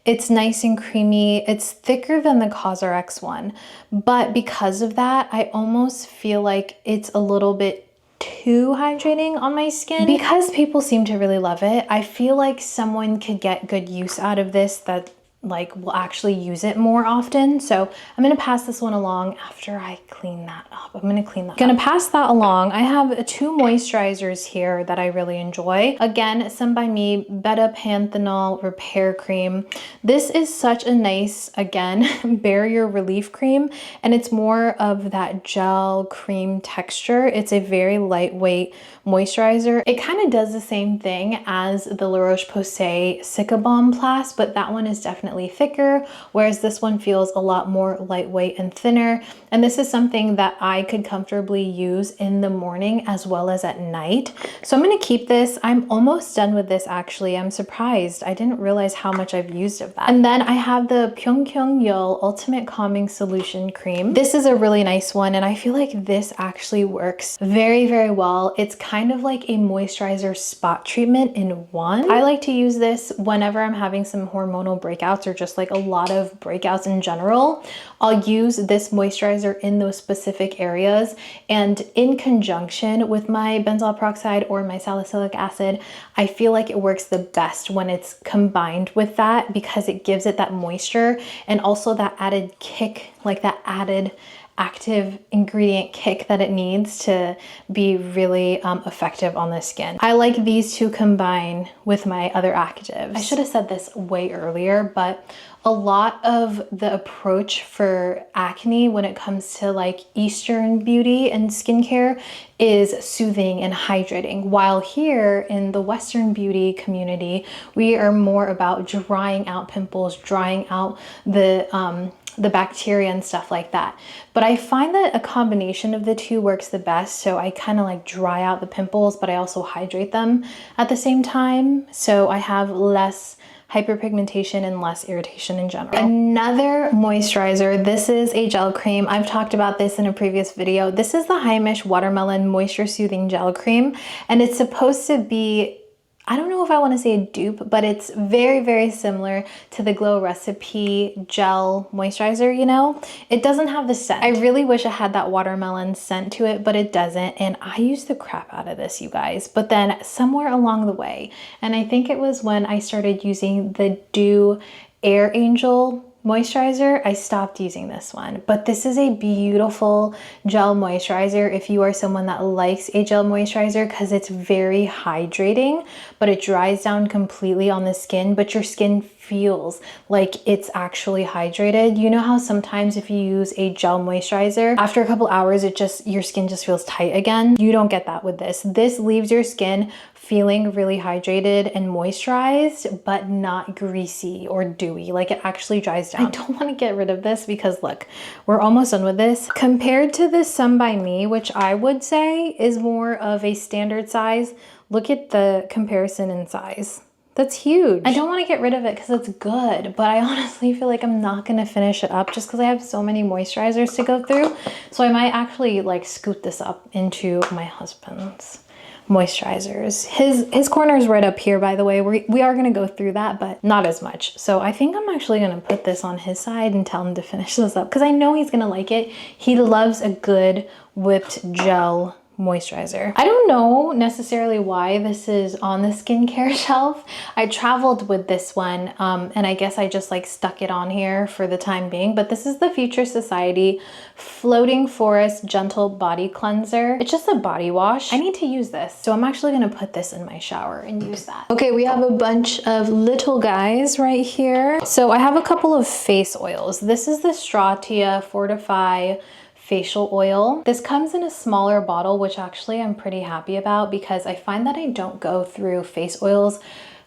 It's nice and creamy. It's thicker than the CosRX one, but because of that, I almost feel like it's a little bit too hydrating on my skin. Because people seem to really love it, I feel like someone could get good use out of this that like will actually use it more often. So I'm gonna pass this one along after I clean that up. Gonna pass that along. I have two moisturizers here that I really enjoy. Again, some by me, Beta Panthenol Repair Cream. This is such a nice, again, barrier relief cream, and it's more of that gel cream texture. It's a very lightweight moisturizer. It kind of does the same thing as the La Roche-Posay Cica Balm Plus, but that one is definitely thicker, whereas this one feels a lot more lightweight and thinner. And this is something that I could comfortably use in the morning as well as at night. So I'm gonna keep this. I'm almost done with this actually. I'm surprised. I didn't realize how much I've used of that. And then I have the Pyeongkyungyeol Ultimate Calming Solution Cream. This is a really nice one, and I feel like this actually works very, very well. It's kind of like a moisturizer spot treatment in one. I like to use this whenever I'm having some hormonal breakouts or just like a lot of breakouts in general. I'll use this moisturizer in those specific areas, and in conjunction with my benzoyl peroxide or my salicylic acid, I feel like it works the best when it's combined with that because it gives it that moisture and also that added kick, like that added active ingredient kick that it needs to be really effective on the skin. I like these two combine with my other actives. I should have said this way earlier, but a lot of the approach for acne when it comes to like Eastern beauty and skincare is soothing and hydrating, while here in the Western beauty community, we are more about drying out pimples, drying out the bacteria and stuff like that. But I find that a combination of the two works the best. So I kind of like dry out the pimples, but I also hydrate them at the same time. So I have less hyperpigmentation and less irritation in general. Another moisturizer, this is a gel cream. I've talked about this in a previous video. This is the Heimish Watermelon Moisture Soothing Gel Cream, and it's supposed to be, I don't know if I want to say a dupe, but it's very, very similar to the Glow Recipe gel moisturizer, you know? It doesn't have the scent. I really wish it had that watermelon scent to it, but it doesn't. And I used the crap out of this, you guys. But then somewhere along the way, and I think it was when I started using the Dew Air Angel moisturizer, I stopped using this one. But this is a beautiful gel moisturizer if you are someone that likes a gel moisturizer, because it's very hydrating, but it dries down completely on the skin, but your skin feels like it's actually hydrated. You know how sometimes if you use a gel moisturizer, after a couple hours, your skin just feels tight again? You don't get that with this. This leaves your skin feeling really hydrated and moisturized, but not greasy or dewy. Like, it actually dries down. I don't want to get rid of this because look, we're almost done with this. Compared to the Some by Me, which I would say is more of a standard size, look at the comparison in size. That's huge. I don't want to get rid of it because it's good, but I honestly feel like I'm not going to finish it up just because I have so many moisturizers to go through. So I might actually like scoot this up into my husband's. moisturizers. His corner is right up here, by the way. We are gonna go through that, but not as much. So I think I'm actually gonna put this on his side and tell him to finish this up because I know he's gonna like it. He loves a good whipped gel moisturizer. I don't know necessarily why this is on the skincare shelf. I traveled with this one and I guess I just like stuck it on here for the time being, but this is the Future Society Floating Forest Gentle Body Cleanser. It's just a body wash. I need to use this. So I'm actually gonna put this in my shower and use that. Okay, we have a bunch of little guys right here. So I have a couple of face oils. This is the Stratia Fortify facial oil. This comes in a smaller bottle, which actually I'm pretty happy about because I find that I don't go through face oils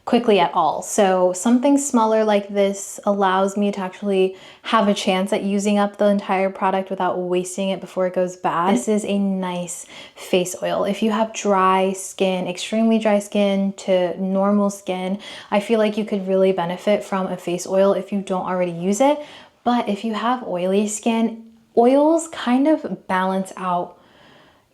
quickly at all. So something smaller like this allows me to actually have a chance at using up the entire product without wasting it before it goes bad. This is a nice face oil. If you have dry skin, extremely dry skin to normal skin, I feel like you could really benefit from a face oil if you don't already use it. But if you have oily skin, oils kind of balance out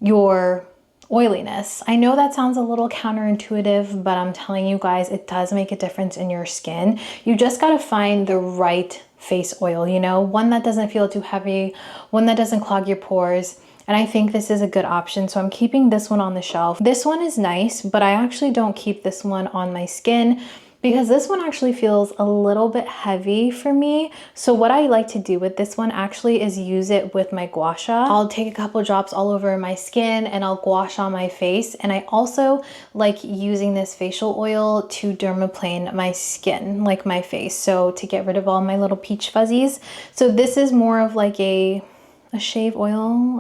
your oiliness. I know that sounds a little counterintuitive, but I'm telling you guys, it does make a difference in your skin. You just gotta find the right face oil, you know, one that doesn't feel too heavy, one that doesn't clog your pores. And I think this is a good option. So I'm keeping this one on the shelf. This one is nice, but I actually don't keep this one on my skin because this one actually feels a little bit heavy for me. So what I like to do with this one actually is use it with my gua sha. I'll take a couple drops all over my skin and I'll gua sha my face. And I also like using this facial oil to dermaplane my skin, like my face. So to get rid of all my little peach fuzzies. So this is more of like a shave oil,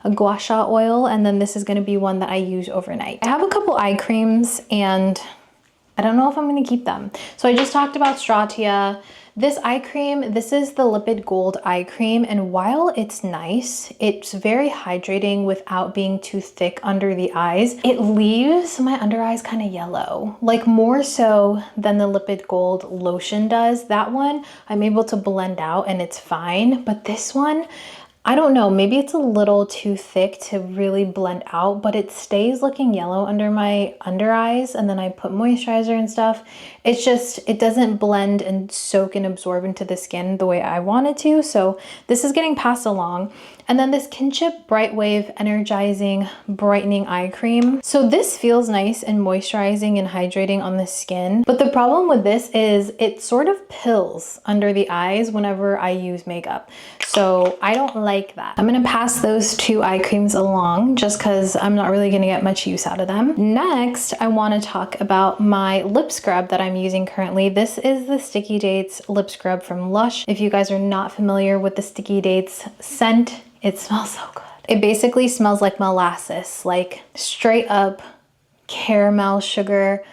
a gua sha oil, and then this is gonna be one that I use overnight. I have a couple eye creams and I don't know if I'm gonna keep them. So I just talked about Stratia. This eye cream, this is the Lipid Gold eye cream, and while it's nice, it's very hydrating without being too thick under the eyes. It leaves my under eyes kind of yellow, like more so than the Lipid Gold lotion does. That one, I'm able to blend out and it's fine, but this one, I don't know, maybe it's a little too thick to really blend out, but it stays looking yellow under my under eyes, and then I put moisturizer and stuff. It's just, it doesn't blend and soak and absorb into the skin the way I want it to. So this is getting passed along. And then this Kinship Bright Wave Energizing Brightening Eye Cream. So this feels nice and moisturizing and hydrating on the skin. But the problem with this is it sort of pills under the eyes whenever I use makeup. So I don't like that. I'm gonna pass those two eye creams along just because I'm not really gonna get much use out of them. Next, I wanna talk about my lip scrub that I'm using currently. This is the Sticky Dates lip scrub from Lush. If you guys are not familiar with the Sticky Dates scent, it smells so good. It basically smells like molasses, like straight up caramel sugar.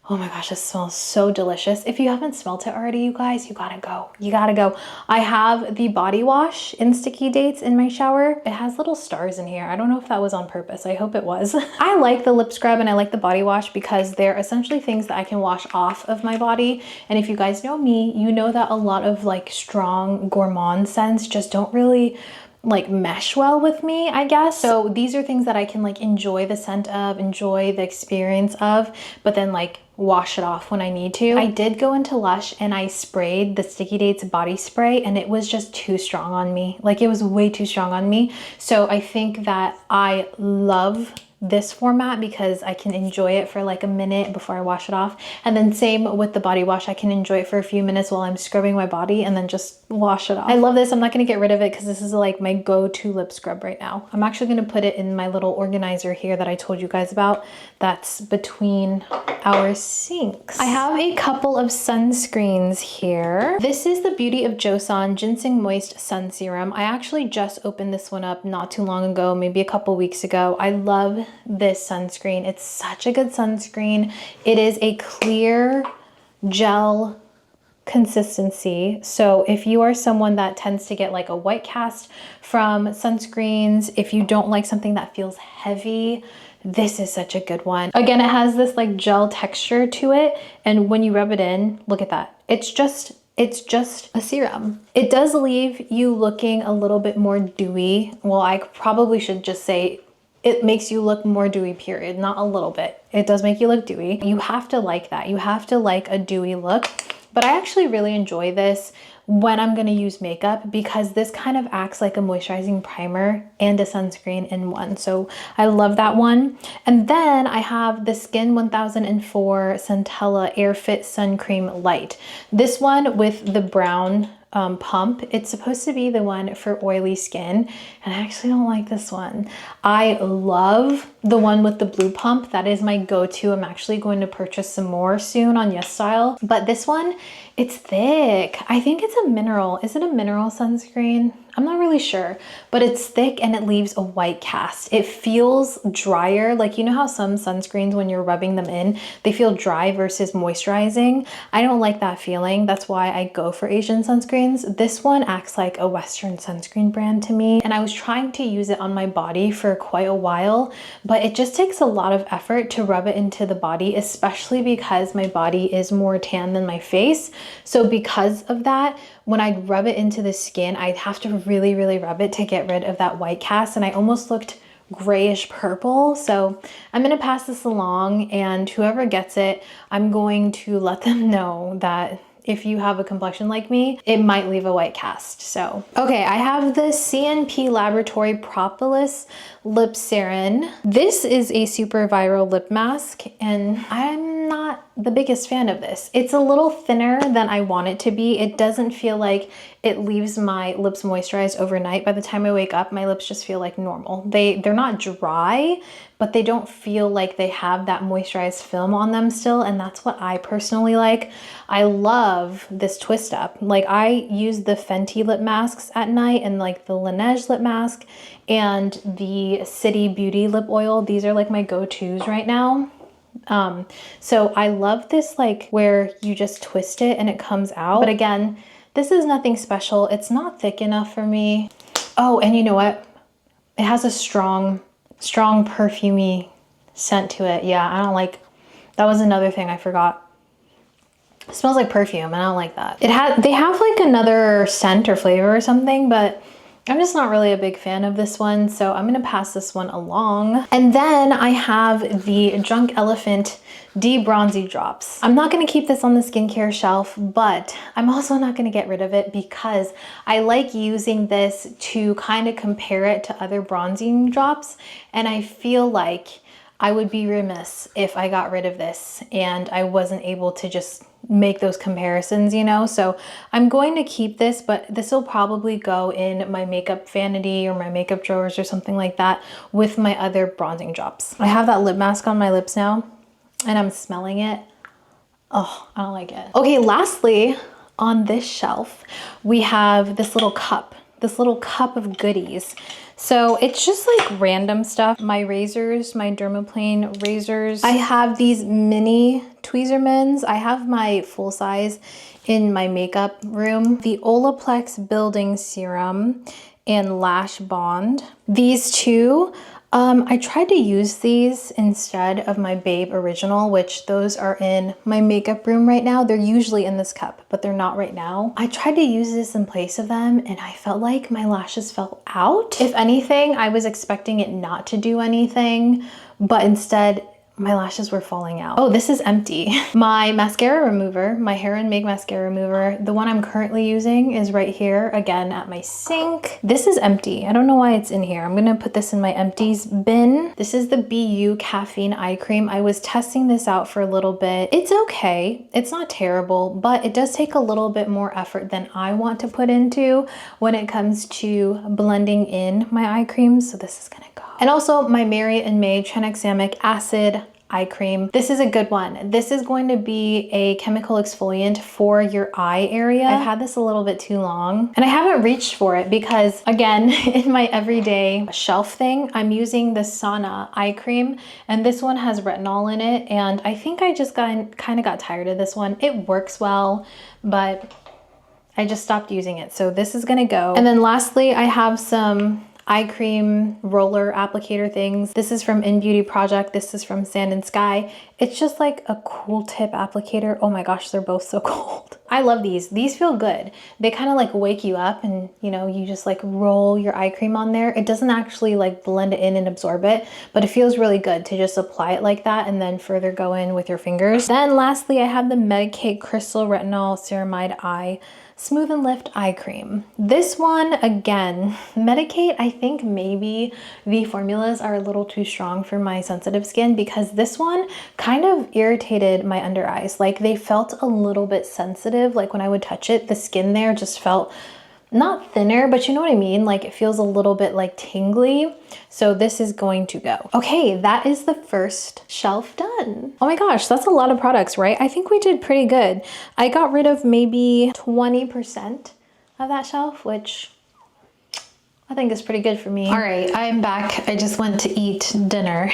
Oh my gosh, this smells so delicious. If you haven't smelled it already, you guys, you gotta go. You gotta go. I have the body wash in Sticky Dates in my shower. It has little stars in here. I don't know if that was on purpose. I hope it was. I like the lip scrub and I like the body wash because they're essentially things that I can wash off of my body. And if you guys know me, you know that a lot of like strong gourmand scents just don't really like mesh well with me, I guess. So these are things that I can like enjoy the scent of, enjoy the experience of, but then like wash it off when I need to. I did go into Lush and I sprayed the Sticky Dates body spray and it was just too strong on me. Like it was way too strong on me. So I think that I love this format because I can enjoy it for like a minute before I wash it off. And then same with the body wash, I can enjoy it for a few minutes while I'm scrubbing my body and then just wash it off. I love this. I'm not gonna get rid of it because this is like my go-to lip scrub right now. I'm actually gonna put it in my little organizer here that I told you guys about that's between our sinks. I have a couple of sunscreens here. This is the Beauty of Joseon Ginseng Moist Sun Serum. I actually just opened this one up not too long ago, maybe a couple weeks ago. I love this sunscreen. It's such a good sunscreen. It is a clear gel consistency. So if you are someone that tends to get like a white cast from sunscreens, if you don't like something that feels heavy, this is such a good one. Again, it has this like gel texture to it. And when you rub it in, look at that. It's just a serum. It does leave you looking a little bit more dewy. Well, I probably should just say it makes you look more dewy, period. Not a little bit. It does make you look dewy. You have to like that. You have to like a dewy look. But I actually really enjoy this when I'm gonna use makeup because this kind of acts like a moisturizing primer and a sunscreen in one. So I love that one. And then I have the Skin 1004 Centella Air Fit Sun Cream Light. This one with the brown pump. It's supposed to be the one for oily skin, and I actually don't like this one. I love the one with the blue pump. That is my go-to. I'm actually going to purchase some more soon on YesStyle, but this one, it's thick. I think it's a mineral. Is it a mineral sunscreen? I'm not really sure, but it's thick and it leaves a white cast. It feels drier. Like, you know how some sunscreens, when you're rubbing them in, they feel dry versus moisturizing. I don't like that feeling. That's why I go for Asian sunscreens. This one acts like a Western sunscreen brand to me. And I was trying to use it on my body for quite a while, but it just takes a lot of effort to rub it into the body, especially because my body is more tan than my face. So because of that, when I'd rub it into the skin, I'd have to really, really rub it to get rid of that white cast, and I almost looked grayish purple. So I'm gonna pass this along, and whoever gets it, I'm going to let them know that if you have a complexion like me, it might leave a white cast. So, okay, I have the CNP Laboratory Propolis Lip Serum. This is a super viral lip mask, and I'm not the biggest fan of this. It's a little thinner than I want it to be. It doesn't feel like it leaves my lips moisturized overnight. By the time I wake up, my lips just feel like normal. They're not dry, but they don't feel like they have that moisturized film on them still, and that's what I personally like. I love this twist up. Like, I use the Fenty lip masks at night, and like the Laneige lip mask and the City Beauty lip oil. These are like my go-tos right now. So I love this, like where you just twist it and it comes out. But again, this is nothing special. It's not thick enough for me. Oh, and you know what? It has a strong perfumey scent to it. Yeah, I don't like, that was another thing I forgot. It smells like perfume, and I don't like that. They have like another scent or flavor or something, but I'm just not really a big fan of this one, so I'm gonna pass this one along. And then I have the Drunk Elephant De-Bronzy Drops. I'm not gonna keep this on the skincare shelf, but I'm also not gonna get rid of it because I like using this to kind of compare it to other bronzing drops, and I feel like I would be remiss if I got rid of this and I wasn't able to just make those comparisons, you know? So I'm going to keep this, but this will probably go in my makeup vanity or my makeup drawers or something like that with my other bronzing drops. I have that lip mask on my lips now and I'm smelling it. Oh, I don't like it. Okay, lastly, on this shelf, we have this little cup of goodies. So it's just like random stuff. My razors, my dermaplane razors. I have these mini Tweezermans. I have my full size in my makeup room. The Olaplex Building Serum and Lash Bond. These two, I tried to use these instead of my Babe Original, which those are in my makeup room right now. They're usually in this cup, but they're not right now. I tried to use this in place of them and I felt like my lashes fell out. If anything, I was expecting it not to do anything, but instead my lashes were falling out. Oh, this is empty. My mascara remover, my Hair and Make mascara remover, the one I'm currently using is right here, again at my sink. This is empty. I don't know why it's in here. I'm gonna put this in my empties bin. This is the BU Caffeine Eye Cream. I was testing this out for a little bit. It's okay. It's not terrible, but it does take a little bit more effort than I want to put into when it comes to blending in my eye creams. So this is gonna go. And also my Mary and May tranexamic acid eye cream. This is a good one. This is going to be a chemical exfoliant for your eye area. I've had this a little bit too long and I haven't reached for it because, again, in my everyday shelf thing, I'm using the Sana eye cream and this one has retinol in it, and I think I just kind of got tired of this one. It works well, but I just stopped using it. So this is gonna go. And then lastly, I have some eye cream roller applicator things. This is from In Beauty Project. This is from Sand and Sky. It's just like a cool tip applicator. Oh my gosh, they're both so cold. I love these. These feel good. They kind of like wake you up and, you know, you just like roll your eye cream on there. It doesn't actually like blend it in and absorb it, but it feels really good to just apply it like that and then further go in with your fingers. Then lastly, I have the Medicate Crystal Retinol Ceramide Eye Smooth and Lift Eye Cream. This one, again, Medicate, I think maybe the formulas are a little too strong for my sensitive skin because this one kind of irritated my under eyes. Like they felt a little bit sensitive. Like when I would touch it, the skin there just felt not thinner, but you know what I mean? Like it feels a little bit like tingly. So this is going to go. Okay, that is the first shelf done. Oh my gosh, that's a lot of products, right? I think we did pretty good. I got rid of maybe 20% of that shelf, which I think is pretty good for me. All right, I am back. I just went to eat dinner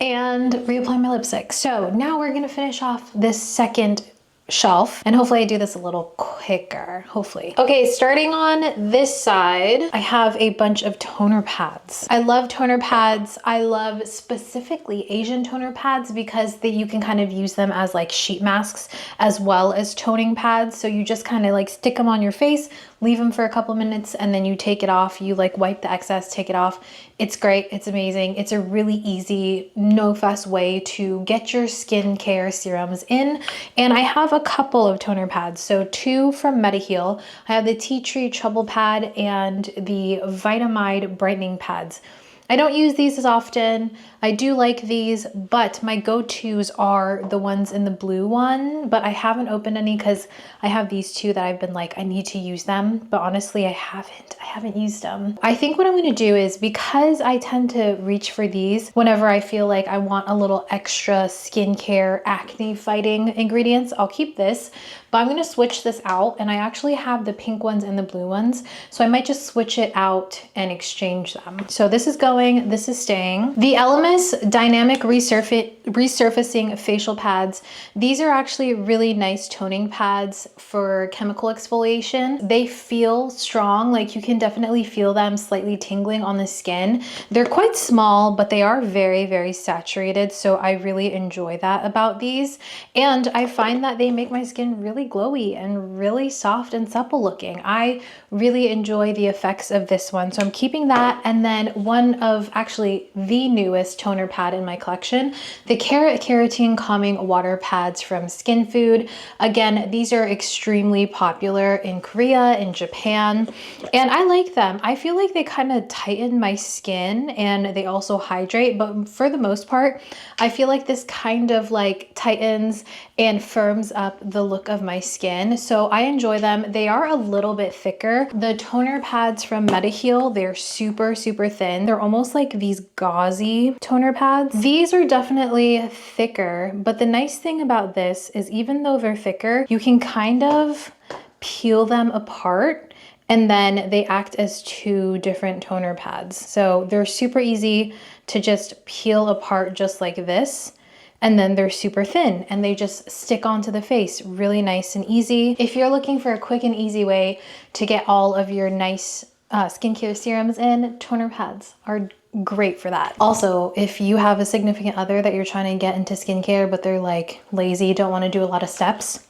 and reapply my lipstick. So now we're gonna finish off this second shelf and hopefully I do this a little quicker, hopefully. Okay, starting on this side, I have a bunch of toner pads. I love toner pads. I love specifically Asian toner pads because you can kind of use them as like sheet masks as well as toning pads. So you just kind of like stick them on your face, leave them for a couple minutes, and then you take it off. You like wipe the excess, take it off. It's great, it's amazing. It's a really easy, no fuss way to get your skincare serums in. And I have a couple of toner pads. So two from Mediheal. I have the Tea Tree Trouble Pad and the Vitamide Brightening Pads. I don't use these as often. I do like these, but my go-tos are the ones in the blue one, but I haven't opened any because I have these two that I've been like, I need to use them, but honestly, I haven't used them. I think what I'm gonna do is, because I tend to reach for these whenever I feel like I want a little extra skincare acne fighting ingredients, I'll keep this, but I'm gonna switch this out, and I actually have the pink ones and the blue ones, so I might just switch it out and exchange them. So this is going, this is staying. The Elemis Dynamic Resurfacing Facial Pads. These are actually really nice toning pads for chemical exfoliation. They feel strong, like you can definitely feel them slightly tingling on the skin. They're quite small, but they are very, very saturated, so I really enjoy that about these. And I find that they make my skin really glowy and really soft and supple looking. I really enjoy the effects of this one, so I'm keeping that. And then one of actually the newest toner pad in my collection, the Carrot Keratin Calming Water Pads from Skin Food. Again, these are extremely popular in Korea, in Japan, and I like them. I feel like they kind of tighten my skin and they also hydrate, but for the most part, I feel like this kind of like tightens and firms up the look of my skin. So I enjoy them. They are a little bit thicker. The toner pads from Mediheal, they're super, super thin. They're almost like these gauzy toner pads. These are definitely thicker, but the nice thing about this is even though they're thicker, you can kind of peel them apart and then they act as two different toner pads. So they're super easy to just peel apart just like this. And then they're super thin and they just stick onto the face really nice and easy. If you're looking for a quick and easy way to get all of your nice skincare serums in, toner pads are great for that. Also, if you have a significant other that you're trying to get into skincare, but they're like lazy, don't want to do a lot of steps,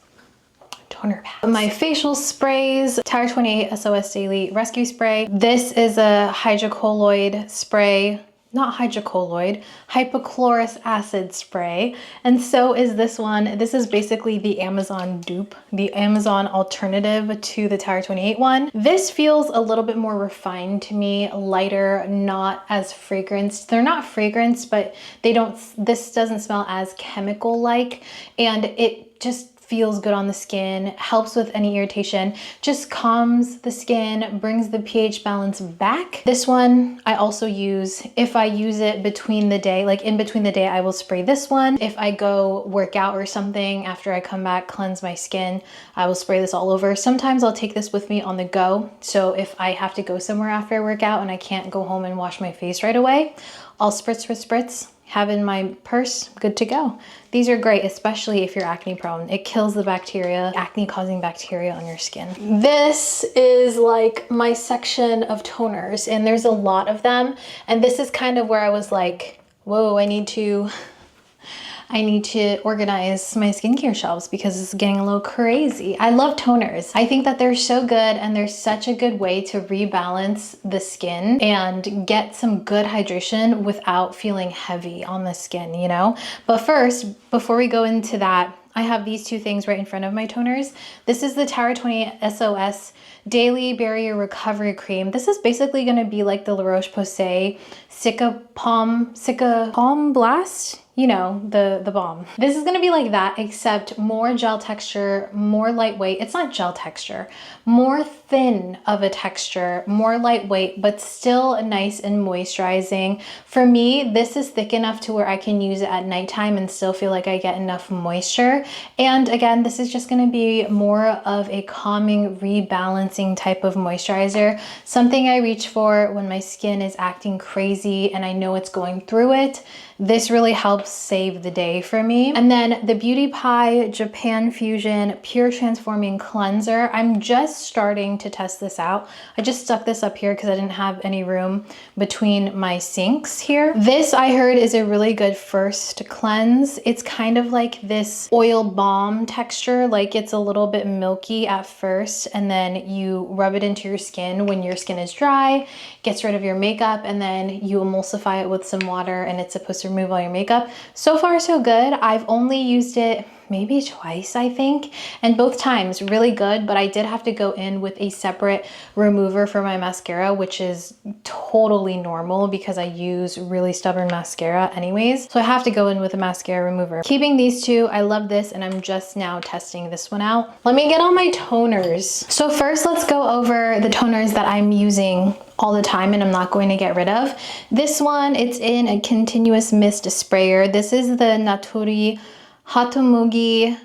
toner pads. My facial sprays, Tower 28 SOS Daily Rescue Spray. This is a hydrocolloid spray. Not hydrocolloid, hypochlorous acid spray. And so is this one. This is basically the Amazon dupe, the Amazon alternative to the Tower 28 one. This feels a little bit more refined to me, lighter, not as fragranced. They're not fragranced, but this doesn't smell as chemical-like, and it just feels good on the skin, helps with any irritation, just calms the skin, brings the pH balance back. This one I also use if I use it between the day, like in between the day, I will spray this one. If I go work out or something, after I come back, cleanse my skin, I will spray this all over. Sometimes I'll take this with me on the go. So if I have to go somewhere after I work out and I can't go home and wash my face right away, I'll spritz, have in my purse, good to go. These are great, especially if you're acne prone. It kills the bacteria, acne causing bacteria on your skin. This is like my section of toners, and there's a lot of them. And this is kind of where I was like, whoa, I need to I need to organize my skincare shelves because it's getting a little crazy. I love toners. I think that they're so good and they're such a good way to rebalance the skin and get some good hydration without feeling heavy on the skin, you know? But first, before we go into that, I have these two things right in front of my toners. This is the Tower 20 SOS Daily Barrier Recovery Cream. This is basically going to be like the La Roche-Posay Cica Palm Blast. You know, the balm. This is going to be like that, except more gel texture, more lightweight. It's not gel texture, more thin of a texture, more lightweight, but still nice and moisturizing. For me, this is thick enough to where I can use it at nighttime and still feel like I get enough moisture. And again, this is just going to be more of a calming, rebalancing type of moisturizer. Something I reach for when my skin is acting crazy and I know it's going through it. This really helps save the day for me. And then the Beauty Pie Japan Fusion Pure Transforming Cleanser. I'm just starting to test this out. I just stuck this up here because I didn't have any room between my sinks here. This I heard is a really good first cleanse. It's kind of like this oil balm texture, like it's a little bit milky at first, and then you rub it into your skin when your skin is dry, gets rid of your makeup, and then you emulsify it with some water and it's supposed to remove all your makeup. So far so good. I've only used it maybe twice, I think, and both times really good, but I did have to go in with a separate remover for my mascara, which is totally normal because I use really stubborn mascara anyways. So I have to go in with a mascara remover. Keeping these two, I love this, and I'm just now testing this one out. Let me get on my toners. So first, let's go over the toners that I'm using all the time and I'm not going to get rid of. This one, it's in a continuous mist sprayer. This is the Natori Hatamugi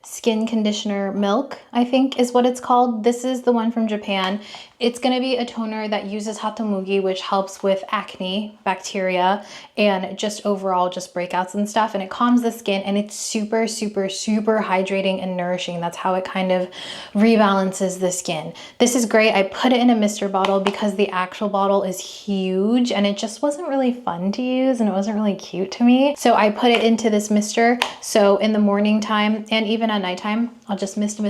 Skin Conditioner Milk, I think is what it's called. This is the one from Japan. It's going to be a toner that uses hatamugi, which helps with acne, bacteria, and just overall just breakouts and stuff. And it calms the skin, and it's super, super, super hydrating and nourishing. That's how it kind of rebalances the skin. This is great. I put it in a mister bottle because the actual bottle is huge and it just wasn't really fun to use and it wasn't really cute to me. So I put it into this mister. So in the morning time and even at nighttime, I'll just mist,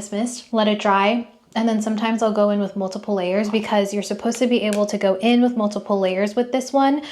let it dry. And then sometimes I'll go in with multiple layers because you're supposed to be able to go in with multiple layers with this one.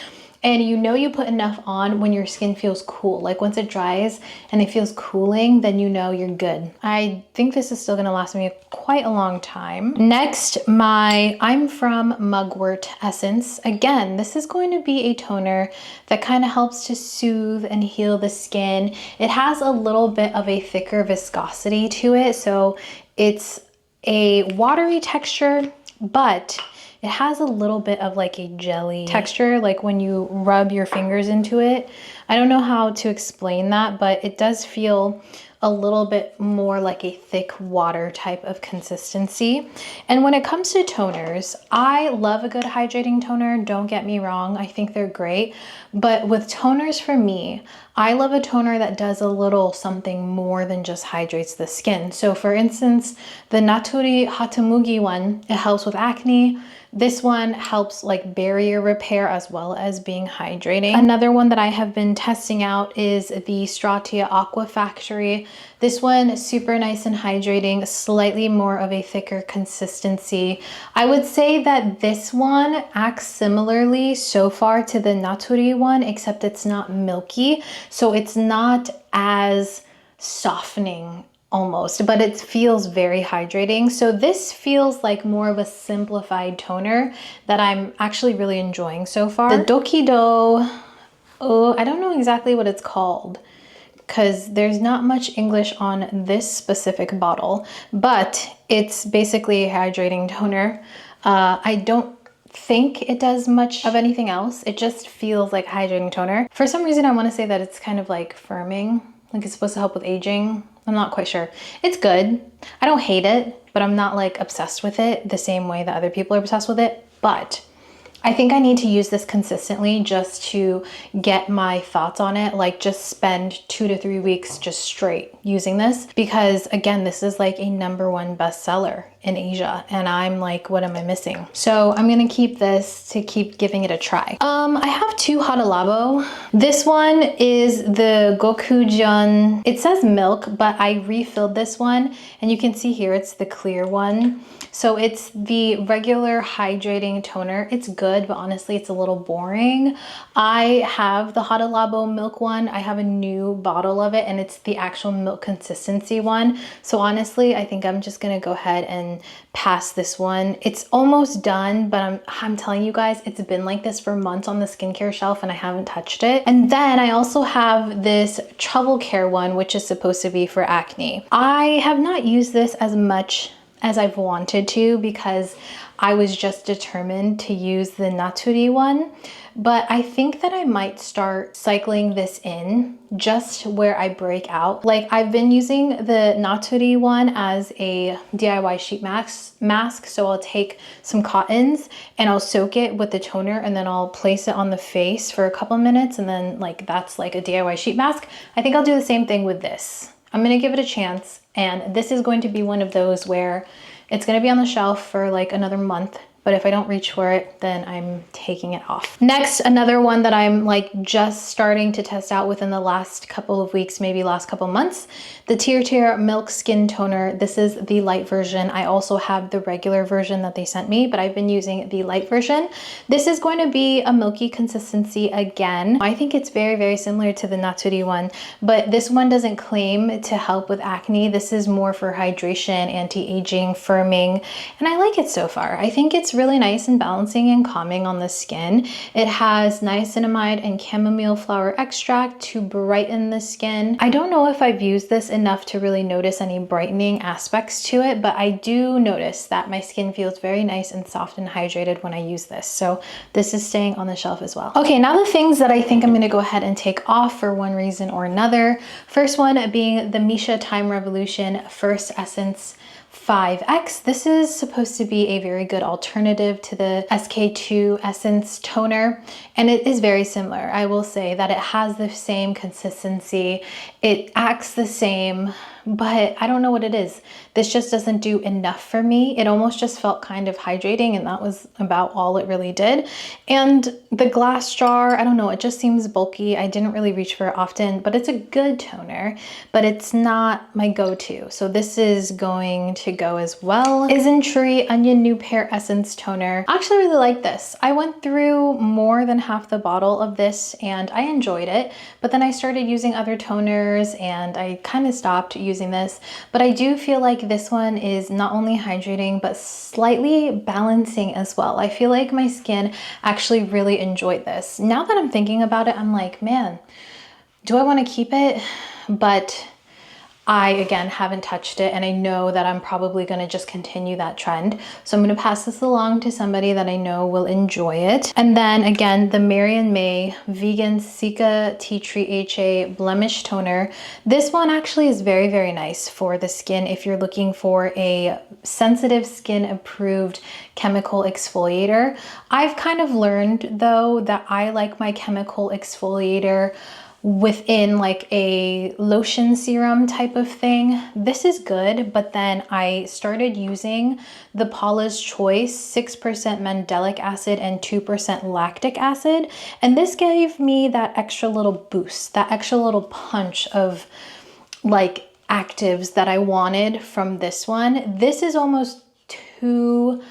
And you know you put enough on when your skin feels cool. Like once it dries and it feels cooling, then you know you're good. I think this is still gonna last me quite a long time. Next, I'm from Mugwort Essence. Again, this is going to be a toner that kind of helps to soothe and heal the skin. It has a little bit of a thicker viscosity to it. So it's a watery texture, but it has a little bit of like a jelly texture, like when you rub your fingers into it. I don't know how to explain that, but it does feel a little bit more like a thick water type of consistency. And when it comes to toners, I love a good hydrating toner, don't get me wrong, I think they're great. But with toners for me, I love a toner that does a little something more than just hydrates the skin. So for instance, the Natori Hatamugi one, it helps with acne. This one helps like barrier repair as well as being hydrating. Another one that I have been testing out is the Stratia Aqua Factory. This one, super nice and hydrating, slightly more of a thicker consistency. I would say that this one acts similarly so far to the Natori one, except it's not milky. So it's not as softening almost, but it feels very hydrating. So this feels like more of a simplified toner that I'm actually really enjoying so far. The Dokido, oh, I don't know exactly what it's called because there's not much English on this specific bottle, but it's basically a hydrating toner. I don't think it does much of anything else. It just feels like a hydrating toner. For some reason, I want to say that it's kind of like firming, like it's supposed to help with aging. I'm not quite sure. It's good. I don't hate it, but I'm not like obsessed with it the same way that other people are obsessed with it. But I think I need to use this consistently just to get my thoughts on it. Like just spend 2 to 3 weeks just straight using this because again, this is like a #1 bestseller. in Asia, and I'm like, what am I missing? So I'm gonna keep this to keep giving it a try. I have two Hada Labo. This one is the Gokujeon. It says milk, but I refilled this one, and you can see here it's the clear one. So it's the regular hydrating toner. It's good, but honestly, it's a little boring. I have the Hada Labo milk one. I have a new bottle of it, and it's the actual milk consistency one. So honestly, I think I'm just gonna go ahead and pass this one. It's almost done, but I'm telling you guys, it's been like this for months on the skincare shelf and I haven't touched it. And then I also have this Trouble Care one, which is supposed to be for acne. I have not used this as much as I've wanted to because I was just determined to use the Naturi one. But I think that I might start cycling this in just where I break out. Like, I've been using the Naturi one as a DIY sheet mask. So I'll take some cottons and I'll soak it with the toner, and then I'll place it on the face for a couple minutes, and then like that's like a DIY sheet mask. I think I'll do the same thing with this. I'm gonna give it a chance, and this is going to be one of those where it's gonna be on the shelf for like another month, but if I don't reach for it, then I'm taking it off. Next, another one that I'm like just starting to test out within the last couple of weeks, maybe last couple months, the Tear Milk Skin Toner. This is the light version. I also have the regular version that they sent me, but I've been using the light version. This is going to be a milky consistency again. I think it's very, very similar to the Naturi one, but this one doesn't claim to help with acne. This is more for hydration, anti-aging, firming, and I like it so far. I think it's really nice and balancing and calming on the skin. It has niacinamide and chamomile flower extract to brighten the skin. I don't know if I've used this enough to really notice any brightening aspects to it, but I do notice that my skin feels very nice and soft and hydrated when I use this. So this is staying on the shelf as well. Okay, now the things that I think I'm gonna go ahead and take off for one reason or another. First one being the Misha Time Revolution First Essence 5X. This is supposed to be a very good alternative to the SK2 Essence Toner, and it is very similar. I will say that it has the same consistency. It acts the same, but I don't know what it is. This just doesn't do enough for me. It almost just felt kind of hydrating, and that was about all it really did. And the glass jar, I don't know, it just seems bulky. I didn't really reach for it often, but it's a good toner, but it's not my go-to. So this is going to go as well. Isntree Onion New Pear Essence Toner. I actually really like this. I went through more than half the bottle of this and I enjoyed it, but then I started using other toners and I kind of stopped using this. But I do feel like this one is not only hydrating, but slightly balancing as well. I feel like my skin actually really enjoyed this. Now that I'm thinking about it, I'm like, man, do I want to keep it? But I, again, haven't touched it, and I know that I'm probably going to just continue that trend. So I'm going to pass this along to somebody that I know will enjoy it. And then again, the Marian May Vegan Sika Tea Tree HA Blemish Toner. This one actually is very, very nice for the skin if you're looking for a sensitive skin approved chemical exfoliator. I've kind of learned though that I like my chemical exfoliator within like a lotion serum type of thing. This is good, but then I started using the Paula's Choice 6% mandelic acid and 2% lactic acid, and this gave me that extra little boost, that extra little punch of like actives that I wanted from this one. This is almost too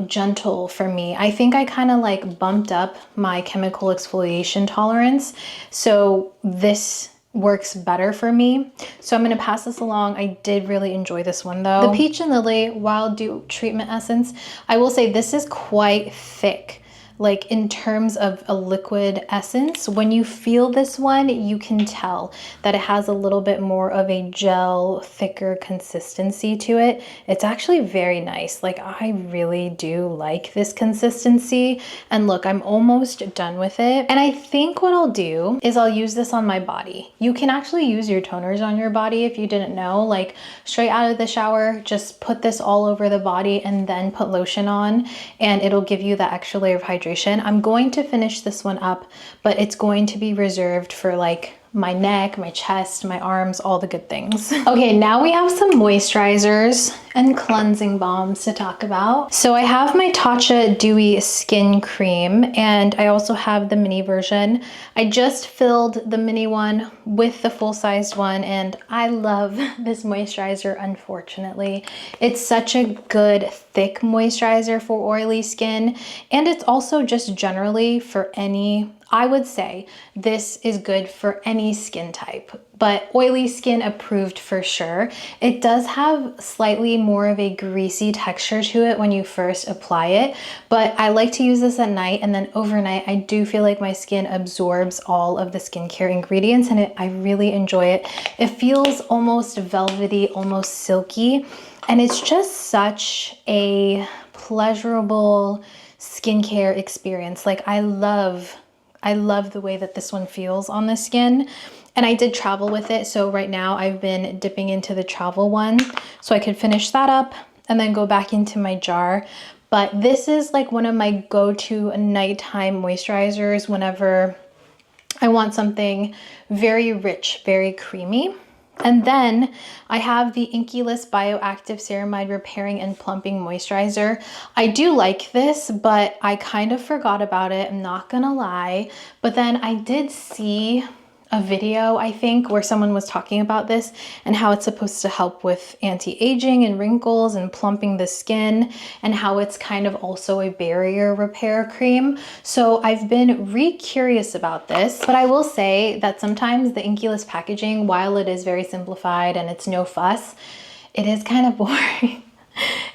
gentle for me. I think I kind of like bumped up my chemical exfoliation tolerance. So this works better for me. So I'm going to pass this along. I did really enjoy this one though. The Peach and Lily Wild Dew Treatment Essence. I will say this is quite thick. Like in terms of a liquid essence, when you feel this one, you can tell that it has a little bit more of a gel, thicker consistency to it. It's actually very nice. Like I really do like this consistency. And look, I'm almost done with it. And I think what I'll do is I'll use this on my body. You can actually use your toners on your body if you didn't know, like straight out of the shower, just put this all over the body and then put lotion on, and it'll give you that extra layer of hydration. I'm going to finish this one up, but it's going to be reserved for like my neck, my chest, my arms, all the good things. Okay, now we have some moisturizers and cleansing balms to talk about. So I have my Tatcha Dewy Skin Cream, and I also have the mini version. I just filled the mini one with the full-sized one, and I love this moisturizer, unfortunately. It's such a good thick moisturizer for oily skin, and it's also just generally for any, I would say this is good for any skin type, but oily skin approved for sure. It does have slightly more of a greasy texture to it when you first apply it, but I like to use this at night, and then overnight I do feel like my skin absorbs all of the skincare ingredients, and I really enjoy it. It feels almost velvety, almost silky, and it's just such a pleasurable skincare experience. Like I love the way that this one feels on the skin. And I did travel with it, so right now I've been dipping into the travel one so I could finish that up and then go back into my jar. But this is like one of my go-to nighttime moisturizers whenever I want something very rich, very creamy. And then I have the Inkyless Bioactive Ceramide Repairing and Plumping Moisturizer. I do like this, but I kind of forgot about it, I'm not gonna lie. But then I did see a video, I think, where someone was talking about this and how it's supposed to help with anti-aging and wrinkles and plumping the skin, and how it's kind of also a barrier repair cream. So I've been re-curious about this, but I will say that sometimes the Inkyless packaging, while it is very simplified and it's no fuss, it is kind of boring.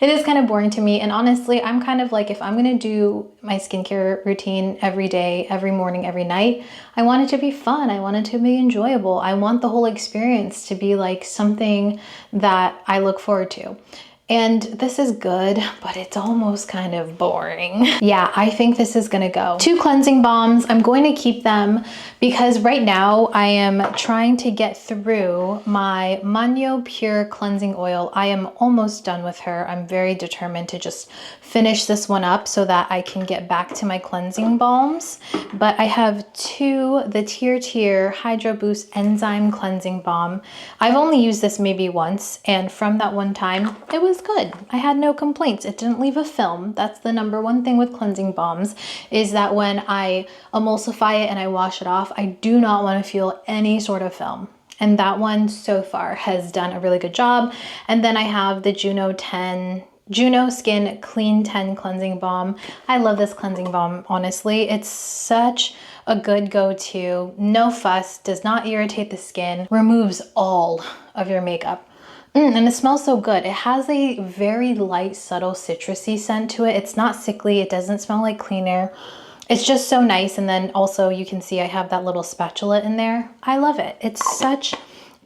It is kind of boring to me, and honestly, I'm kind of like, if I'm gonna do my skincare routine every day, every morning, every night, I want it to be fun. I want it to be enjoyable. I want the whole experience to be like something that I look forward to. And this is good, but it's almost kind of boring. Yeah, I think this is gonna go. 2 cleansing balms, I'm going to keep them because right now I am trying to get through my Manyo Pure Cleansing Oil. I am almost done with her. I'm very determined to just finish this one up so that I can get back to my cleansing balms. But I have 2, the Tier Hydro Boost Enzyme Cleansing Balm. I've only used this maybe once, and from that one time, it was good. I had no complaints. It didn't leave a film. That's the #1 thing with cleansing balms, is that when I emulsify it and I wash it off, I do not want to feel any sort of film. And that one so far has done a really good job. And then I have the Juno Skin Clean 10 Cleansing Balm. I love this cleansing balm, honestly. It's such a good go-to. No fuss, does not irritate the skin, removes all of your makeup. And it smells so good. It has a very light, subtle citrusy scent to it. It's not sickly. It doesn't smell like clean air. It's just so nice. And then also you can see I have that little spatula in there. I love it. It's such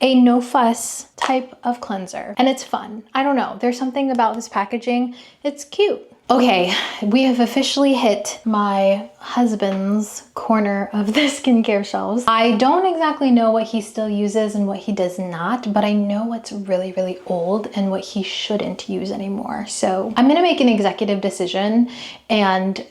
a no fuss type of cleanser, and it's fun. I don't know. There's something about this packaging. It's cute. Okay, we have officially hit my husband's corner of the skincare shelves. I don't exactly know what he still uses and what he does not, but I know what's really, really old and what he shouldn't use anymore. So I'm gonna make an executive decision and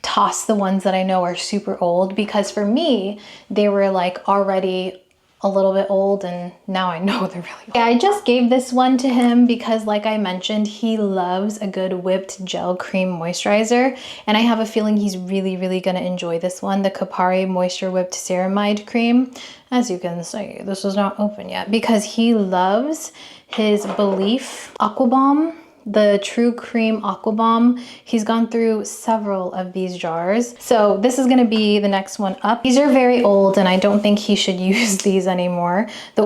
toss the ones that I know are super old, because for me, they were like already a little bit old, and now I know they're really old. Yeah, I just gave this one to him because, like I mentioned, he loves a good whipped gel cream moisturizer, and I have a feeling he's really, really gonna enjoy this one, the Kbeauty Moisture Whipped Ceramide Cream. As you can see, this is not open yet, because he loves his Belief Aqua Bomb, the True Cream Aqua Bomb. He's gone through several of these jars. So this is gonna be the next one up. These are very old, and I don't think he should use these anymore. The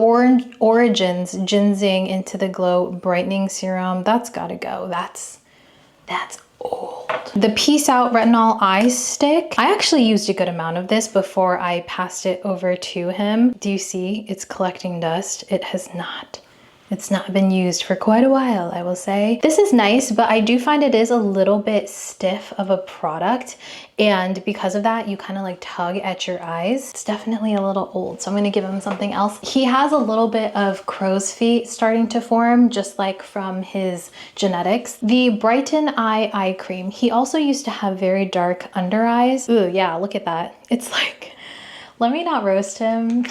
Origins Ginseng Into the Glow Brightening Serum, that's gotta go. That's old. The Peace Out Retinol Eye Stick. I actually used a good amount of this before I passed it over to him. Do you see? It's collecting dust. It's not been used for quite a while, I will say. This is nice, but I do find it is a little bit stiff of a product, and because of that, you kind of like tug at your eyes. It's definitely a little old, so I'm gonna give him something else. He has a little bit of crow's feet starting to form, just like from his genetics. The Brighten Eye Cream. He also used to have very dark under eyes. Ooh, yeah, look at that. It's like, let me not roast him.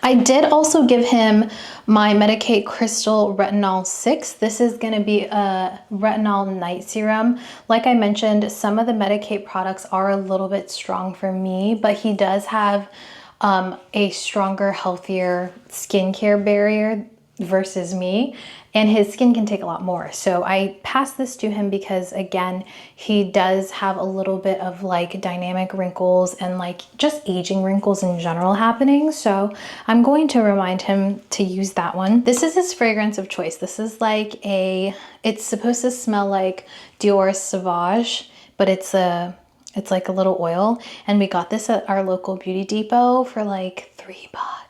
I did also give him my Medik8 Crystal Retinol 6. This is going to be a retinol night serum. Like I mentioned, some of the Medik8 products are a little bit strong for me, but he does have a stronger, healthier skincare barrier versus me, and his skin can take a lot more. So I passed this to him because, again, he does have a little bit of like dynamic wrinkles and like just aging wrinkles in general happening. So I'm going to remind him to use that one. This is his fragrance of choice. This is like it's supposed to smell like Dior Sauvage, but it's like a little oil, and we got this at our local beauty depot for like $3.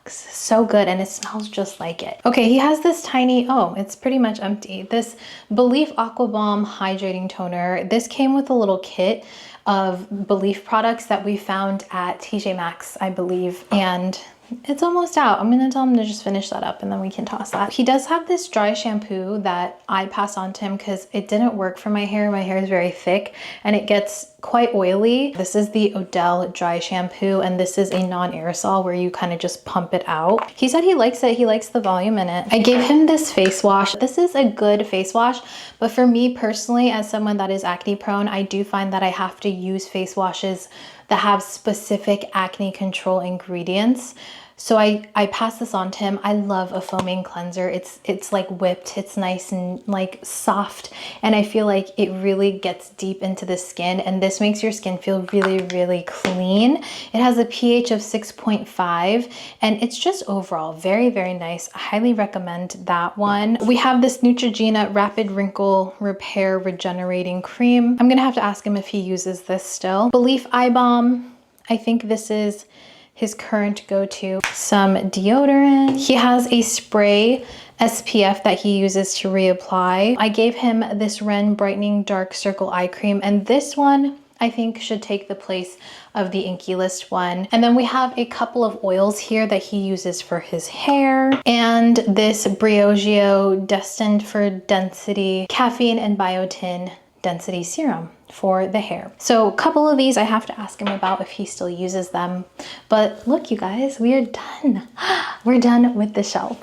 So good, and it smells just like it. Okay, he has this tiny, oh, it's pretty much empty. This Belif Aqua Bomb Hydrating Toner. This came with a little kit of Belif products that we found at TJ Maxx, I believe, and it's almost out. I'm gonna tell him to just finish that up and then we can toss that. He does have this dry shampoo that I pass on to him because it didn't work for my hair. My hair is very thick and it gets quite oily. This is the Odell dry shampoo, and this is a non-aerosol where you kind of just pump it out. He said he likes it. He likes the volume in it. I gave him this face wash. This is a good face wash, but for me personally, as someone that is acne prone, I do find that I have to use face washes that have specific acne control ingredients. So I pass this on to him. I love a foaming cleanser. It's like whipped, it's nice and like soft, and I feel like it really gets deep into the skin, and this makes your skin feel really, really clean. It has a pH of 6.5, and it's just overall very, very nice. I highly recommend that one. We have this Neutrogena Rapid Wrinkle Repair Regenerating Cream. I'm gonna have to ask him if he uses this still. Belif Eye Balm. I think this is his current go-to. Some deodorant. He has a spray SPF that he uses to reapply. I gave him this Ren Brightening Dark Circle Eye Cream, and this one I think should take the place of the Inky List one. And then we have a couple of oils here that he uses for his hair, and this Briogeo Destined for Density Caffeine and Biotin Density Serum for the hair. So a couple of these I have to ask him about if he still uses them. But look, you guys, we are done. We're done with the shelf.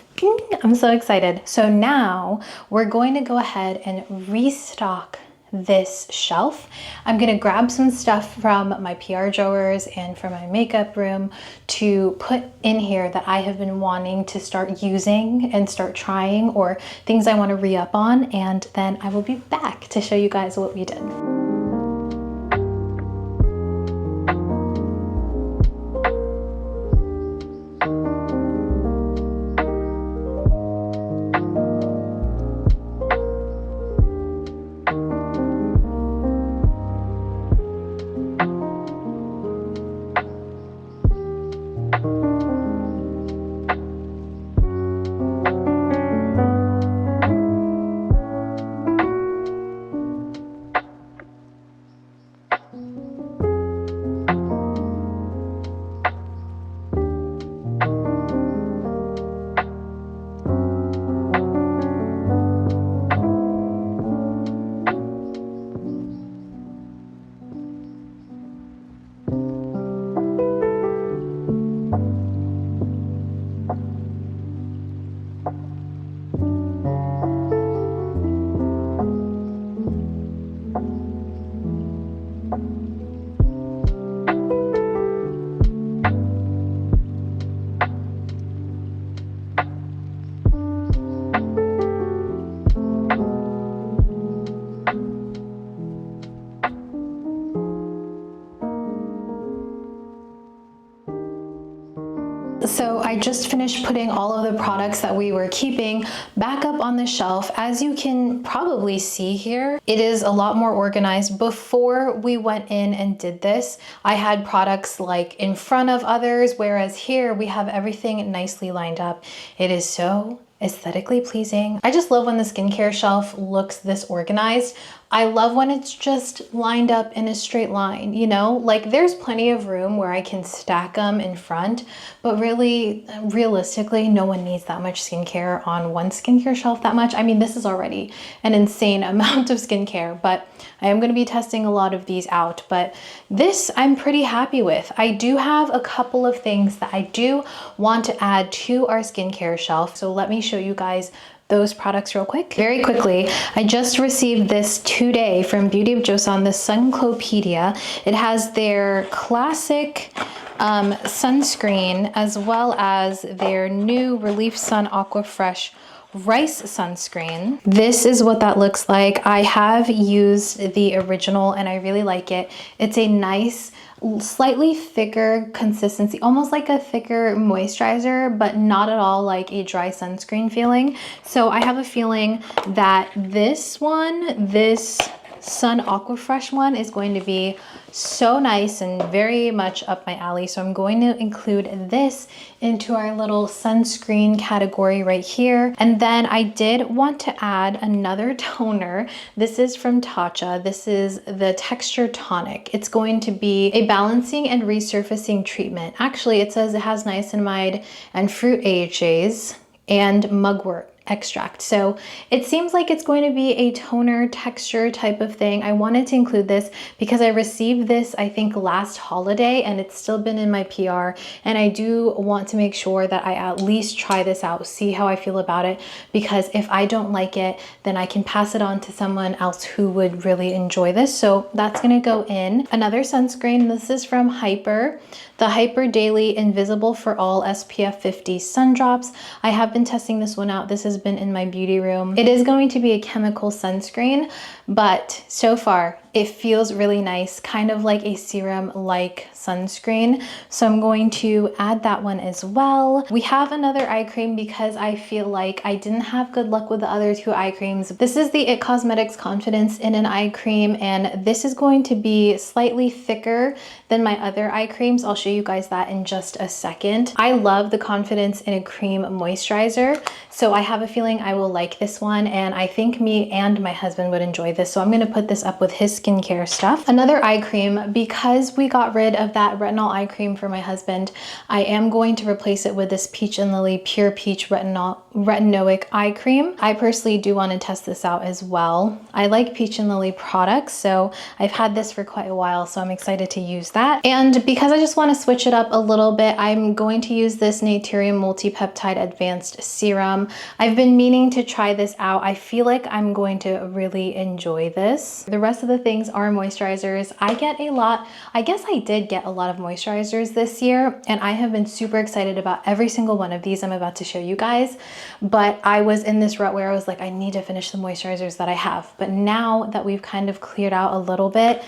I'm so excited. So now we're going to go ahead and restock this shelf. I'm gonna grab some stuff from my PR drawers and from my makeup room to put in here that I have been wanting to start using and start trying, or things I want to re-up on, and then I will be back to show you guys what we did. So I just finished putting all of the products that we were keeping back up on the shelf. As you can probably see here, it is a lot more organized. Before we went in and did this, I had products like in front of others, whereas here we have everything nicely lined up. It is so aesthetically pleasing. I just love when the skincare shelf looks this organized. I love when it's just lined up in a straight line, you know? Like there's plenty of room where I can stack them in front, but really, realistically, no one needs that much skincare on one skincare shelf that much. I mean, this is already an insane amount of skincare, but I am gonna be testing a lot of these out, but this I'm pretty happy with. I do have a couple of things that I do want to add to our skincare shelf, so let me show you guys those products real quick. Very quickly, I just received this today from Kbeauty and Jbeauty, the Sunclopedia. It has their classic sunscreen as well as their new Relief Sun Aqua Fresh rice sunscreen. This is what that looks like. I have used the original and I really like it. It's a nice, slightly thicker consistency, almost like a thicker moisturizer, but not at all like a dry sunscreen feeling. So I have a feeling that this one, this Sun Aqua Fresh one, is going to be so nice and very much up my alley. So I'm going to include this into our little sunscreen category right here. And then I did want to add another toner. This is from Tatcha. This is the Texture Tonic. It's going to be a balancing and resurfacing treatment. Actually, it says it has niacinamide and fruit AHAs and mugwort extract. So it seems like it's going to be a toner texture type of thing. I wanted to include this because I received this, I think, last holiday, and it's still been in my PR. And I do want to make sure that I at least try this out, see how I feel about it, because if I don't like it, then I can pass it on to someone else who would really enjoy this. So that's gonna go in. Another sunscreen, this is from Hyper, the Hyper Daily Invisible for All SPF 50 Sun Drops. I have been testing this one out. This has been in my beauty room. It is going to be a chemical sunscreen, but so far it feels really nice, kind of like a serum-like sunscreen. So I'm going to add that one as well. We have another eye cream because I feel like I didn't have good luck with the other two eye creams. This is the IT Cosmetics Confidence in an Eye Cream, and this is going to be slightly thicker than my other eye creams. I'll show you guys that in just a second. I love the Confidence in a Cream moisturizer, so I have a feeling I will like this one, and I think me and my husband would enjoy this. So I'm gonna put this up with his skincare stuff. Another eye cream, because we got rid of that retinol eye cream for my husband, I am going to replace it with this Peach and Lily Pure Peach Retinoic Eye Cream. I personally do want to test this out as well. I like Peach and Lily products, so I've had this for quite a while, so I'm excited to use that. And because I just want to switch it up a little bit, I'm going to use this Naturium Multipeptide Advanced Serum. I've been meaning to try this out. I feel like I'm going to really enjoy this. The rest of the things are moisturizers. I guess I did get a lot of moisturizers this year, and I have been super excited about every single one of these I'm about to show you guys. But I was in this rut where I was like, I need to finish the moisturizers that I have. But now that we've kind of cleared out a little bit,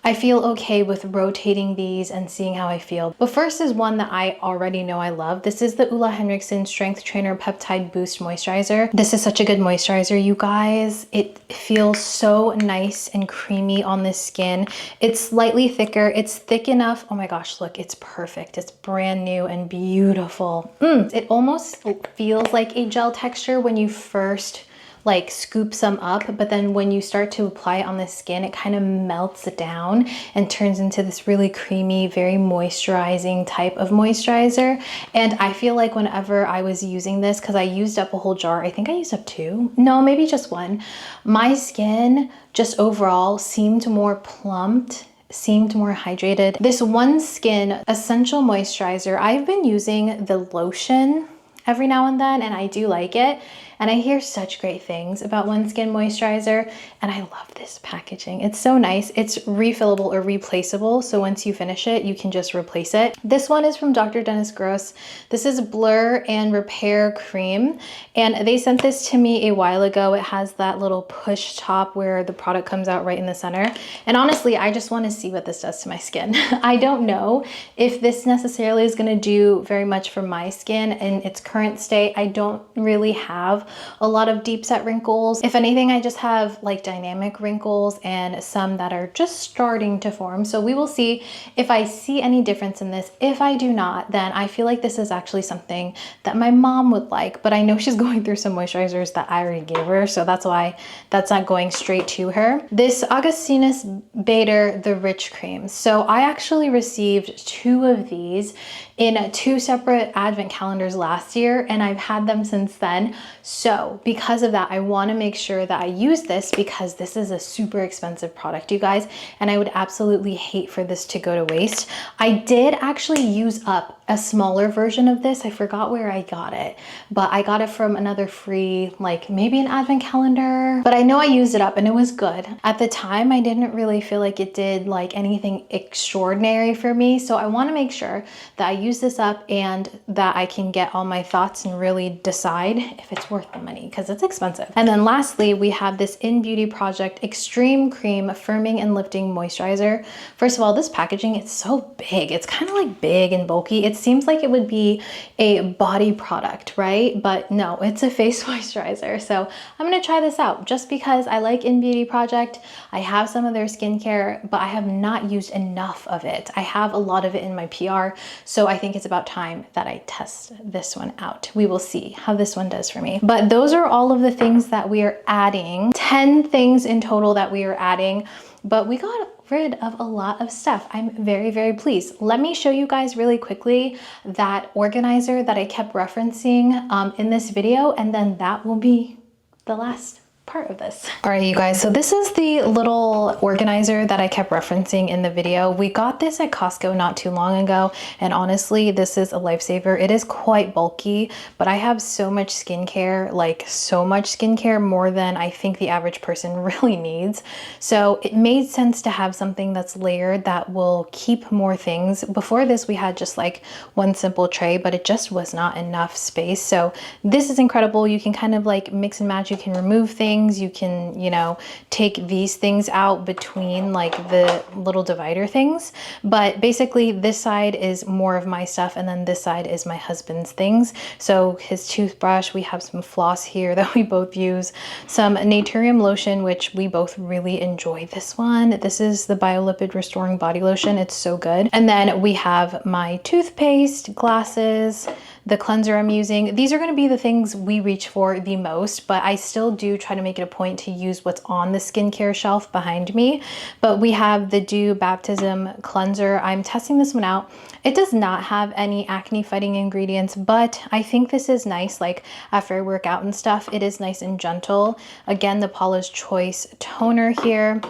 I feel okay with rotating these and seeing how I feel. But first is one that I already know I love. This is the Ulla Henriksen Strength Trainer Peptide Boost Moisturizer. This is such a good moisturizer, you guys. It feels so nice and creamy on the skin. It's slightly thicker. It's thick enough. Oh my gosh, look, it's perfect. It's brand new and beautiful. It almost feels like a gel texture when you first like scoop some up, but then when you start to apply it on the skin, it kind of melts down and turns into this really creamy, very moisturizing type of moisturizer. And I feel like whenever I was using this, because I used up a whole jar, I think I used up 2, no, maybe just 1, my skin just overall seemed more plumped, seemed more hydrated. This One Skin Essential Moisturizer, I've been using the lotion every now and then, and I do like it. And I hear such great things about One Skin moisturizer, and I love this packaging. It's so nice. It's refillable or replaceable, so once you finish it, you can just replace it. This one is from Dr. Dennis Gross. This is Blur and Repair Cream, and they sent this to me a while ago. It has that little push top where the product comes out right in the center. And honestly, I just want to see what this does to my skin. I don't know if this necessarily is going to do very much for my skin in its current state. I don't really have have a lot of deep set wrinkles. If anything, I just have like dynamic wrinkles and some that are just starting to form. So we will see if I see any difference in this. If I do not, then I feel like this is actually something that my mom would like, but I know she's going through some moisturizers that I already gave her, so that's why that's not going straight to her. This Augustinus Bader, the Rich Cream. So I actually received 2 of these in 2 separate advent calendars last year, and I've had them since then. So because of that, I want to make sure that I use this because this is a super expensive product, you guys, and I would absolutely hate for this to go to waste. I did actually use up a smaller version of this. I forgot where I got it, but I got it from another free, like maybe an advent calendar, but I know I used it up and it was good. At the time, I didn't really feel like it did like anything extraordinary for me. So I want to make sure that I use this up and that I can get all my thoughts and really decide if it's worth the money because it's expensive. And then lastly, we have this In Beauty Project Extreme Cream Firming and Lifting Moisturizer. First of all, this packaging, it's so big. It's kind of like big and bulky. It seems like it would be a body product, right? But no, it's a face moisturizer. So I'm gonna try this out just because I like In Beauty Project. I have some of their skincare, but I have not used enough of it. I have a lot of it in my PR, so I think it's about time that I test this one out. We will see how this one does for me. But those are all of the things that we are adding. 10 things in total that we are adding, but we got rid of a lot of stuff. I'm very, very pleased. Let me show you guys really quickly that organizer that I kept referencing in this video, and then that will be the last part of this. All right, you guys, so this is the little organizer that I kept referencing in the video. We got this at Costco not too long ago, and honestly, this is a lifesaver. It is quite bulky, but I have so much skincare, like so much skincare, more than I think the average person really needs. So it made sense to have something that's layered that will keep more things. Before this, we had just like one simple tray, but it just was not enough space. So this is incredible. You can kind of like mix and match. You can remove things. You can, you know, take these things out between like the little divider things. But basically this side is more of my stuff, and then this side is my husband's things. So his toothbrush, we have some floss here that we both use, some Naturium lotion, which we both really enjoy this one. This is the Biolipid Restoring Body Lotion. It's so good. And then we have my toothpaste, glasses, the cleanser I'm using. These are going to be the things we reach for the most, but I still do try to make it a point to use what's on the skincare shelf behind me. But we have the Dew Baptism Cleanser. I'm testing this one out. It does not have any acne fighting ingredients, but I think this is nice. Like after I work out and stuff, it is nice and gentle. Again, the Paula's Choice toner here.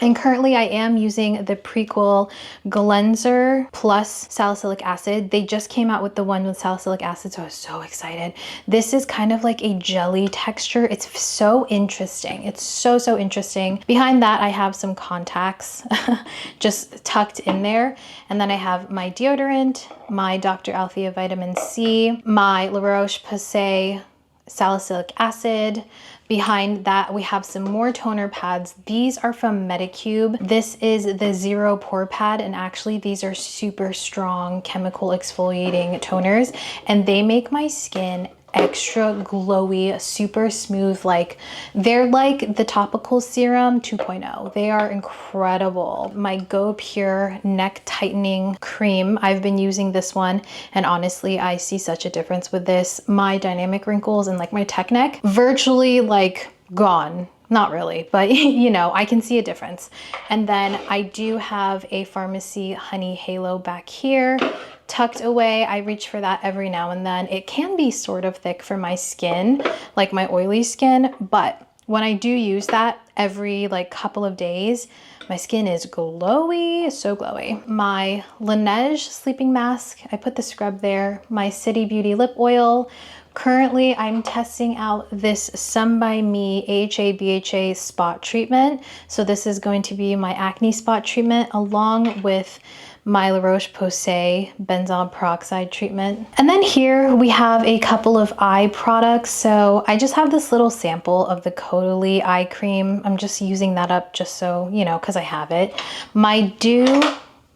And currently I am using the Prequel Cleanser plus salicylic acid. They just came out with the one with salicylic acid, so I was so excited. This is kind of like a jelly texture. It's so interesting. It's so, so interesting. Behind that, I have some contacts just tucked in there. And then I have my deodorant, my Dr. Althea Vitamin C, my La Roche-Posay salicylic acid. Behind that, we have some more toner pads. These are from Medicube. This is the Zero Pore Pad, and actually these are super strong chemical exfoliating toners, and they make my skin extra glowy, super smooth. Like they're like the topical serum 2.0. They are incredible. My Go Pure neck tightening cream, I've been using this one, and honestly I see such a difference with this. My dynamic wrinkles and like my tech neck virtually like gone. Not really, but you know, I can see a difference. And then I do have a Pharmacy Honey Halo back here tucked away. I reach for that every now and then. It can be sort of thick for my skin, like my oily skin, but when I do use that every like couple of days, my skin is glowy, so glowy. My Laneige sleeping mask, I put the scrub there. My City Beauty lip oil. Currently, I'm testing out this Some By Me AHA BHA spot treatment. So this is going to be my acne spot treatment along with my La Roche-Posay benzoyl peroxide treatment. And then here we have a couple of eye products. So I just have this little sample of the Caudalie eye cream. I'm just using that up just so, you know, because I have it. My Dew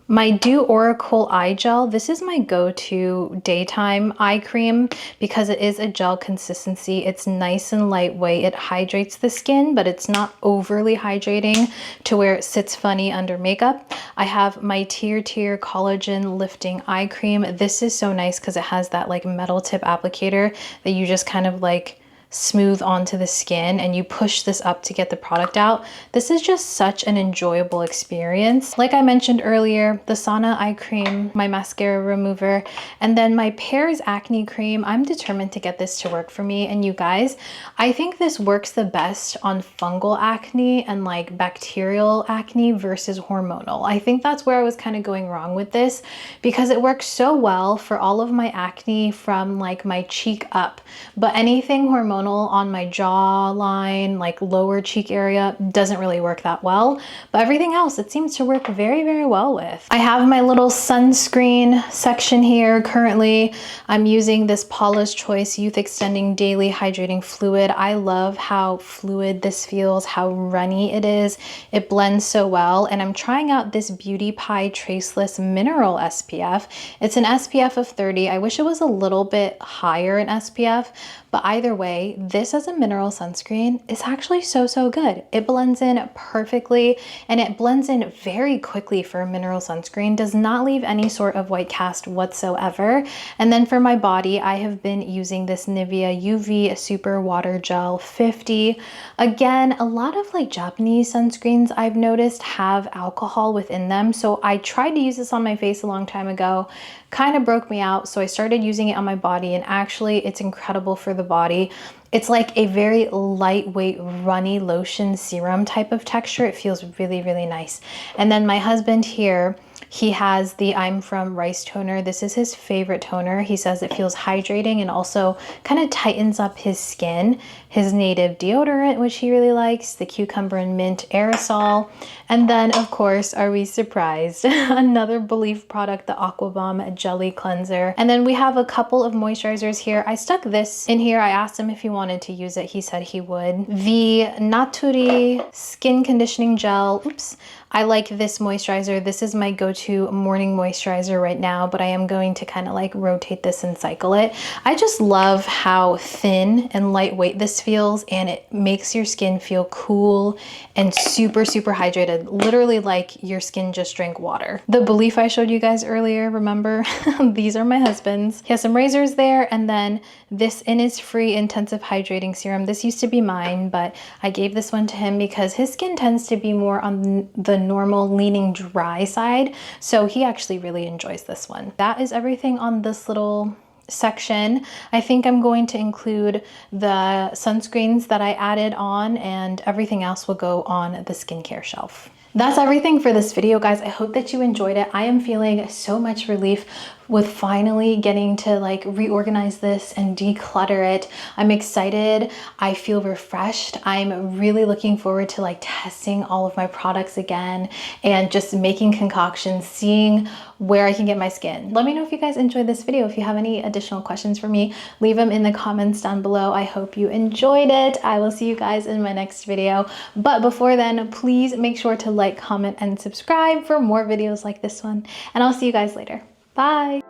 My Dew Oracle Eye Gel. This is my go-to daytime eye cream because it is a gel consistency. It's nice and lightweight. It hydrates the skin, but it's not overly hydrating to where it sits funny under makeup. I have my Tear Collagen Lifting Eye Cream. This is so nice because it has that like metal tip applicator that you just kind of like smooth onto the skin and you push this up to get the product out. This is just such an enjoyable experience. Like I mentioned earlier, the Sauna eye cream, my mascara remover, and then my Pears acne cream. I'm determined to get this to work for me. And you guys, I think this works the best on fungal acne and like bacterial acne versus hormonal. I think that's where I was kind of going wrong with this because it works so well for all of my acne from like my cheek up, but anything hormonal on my jawline, like lower cheek area, doesn't really work that well. But everything else, it seems to work very, very well with. I have my little sunscreen section here. Currently, I'm using this Paula's Choice Youth Extending Daily Hydrating Fluid. I love how fluid this feels, how runny it is. It blends so well. And I'm trying out this Beauty Pie Traceless Mineral SPF. It's an SPF of 30. I wish it was a little bit higher in SPF, but either way, this as a mineral sunscreen is actually so good. It blends in perfectly and it blends in very quickly for a mineral sunscreen, does not leave any sort of white cast whatsoever. And then for my body, I have been using this Nivea UV Super Water Gel 50. Again, a lot of like Japanese sunscreens I've noticed have alcohol within them. So I tried to use this on my face a long time ago, kind of broke me out. So I started using it on my body and actually it's incredible for the body. It's like a very lightweight, runny lotion serum type of texture. It feels really, really nice. And then my husband here, he has the I'm From Rice toner. This is his favorite toner. He says it feels hydrating and also kind of tightens up his skin. His Native deodorant, which he really likes, the Cucumber and Mint aerosol. And then, of course, are we surprised? Another Belief product, the Aquabomb Jelly Cleanser. And then we have a couple of moisturizers here. I stuck this in here. I asked him if he wanted to use it. He said he would. The Naturi Skin Conditioning Gel. Oops. I like this moisturizer. This is my go-to morning moisturizer right now, but I am going to kind of like rotate this and cycle it. I just love how thin and lightweight this feels, and it makes your skin feel cool and super hydrated, literally like your skin just drank water. The Belief I showed you guys earlier, remember? These are my husband's. He has some razors there, and then this Innisfree Intensive Hydrating Serum. This used to be mine, but I gave this one to him because his skin tends to be more on the normal leaning dry side, so he actually really enjoys this one. That is everything on this little section. I think I'm going to include the sunscreens that I added on, and everything else will go on the skincare shelf. That's everything for this video, guys. I hope that you enjoyed it. I am feeling so much relief with finally getting to like reorganize this and declutter it. I'm excited. I feel refreshed. I'm really looking forward to like testing all of my products again and just making concoctions, seeing where I can get my skin. Let me know if you guys enjoyed this video. If you have any additional questions for me, leave them in the comments down below. I hope you enjoyed it. I will see you guys in my next video. But before then, please make sure to like, comment, and subscribe for more videos like this one. And I'll see you guys later. Bye.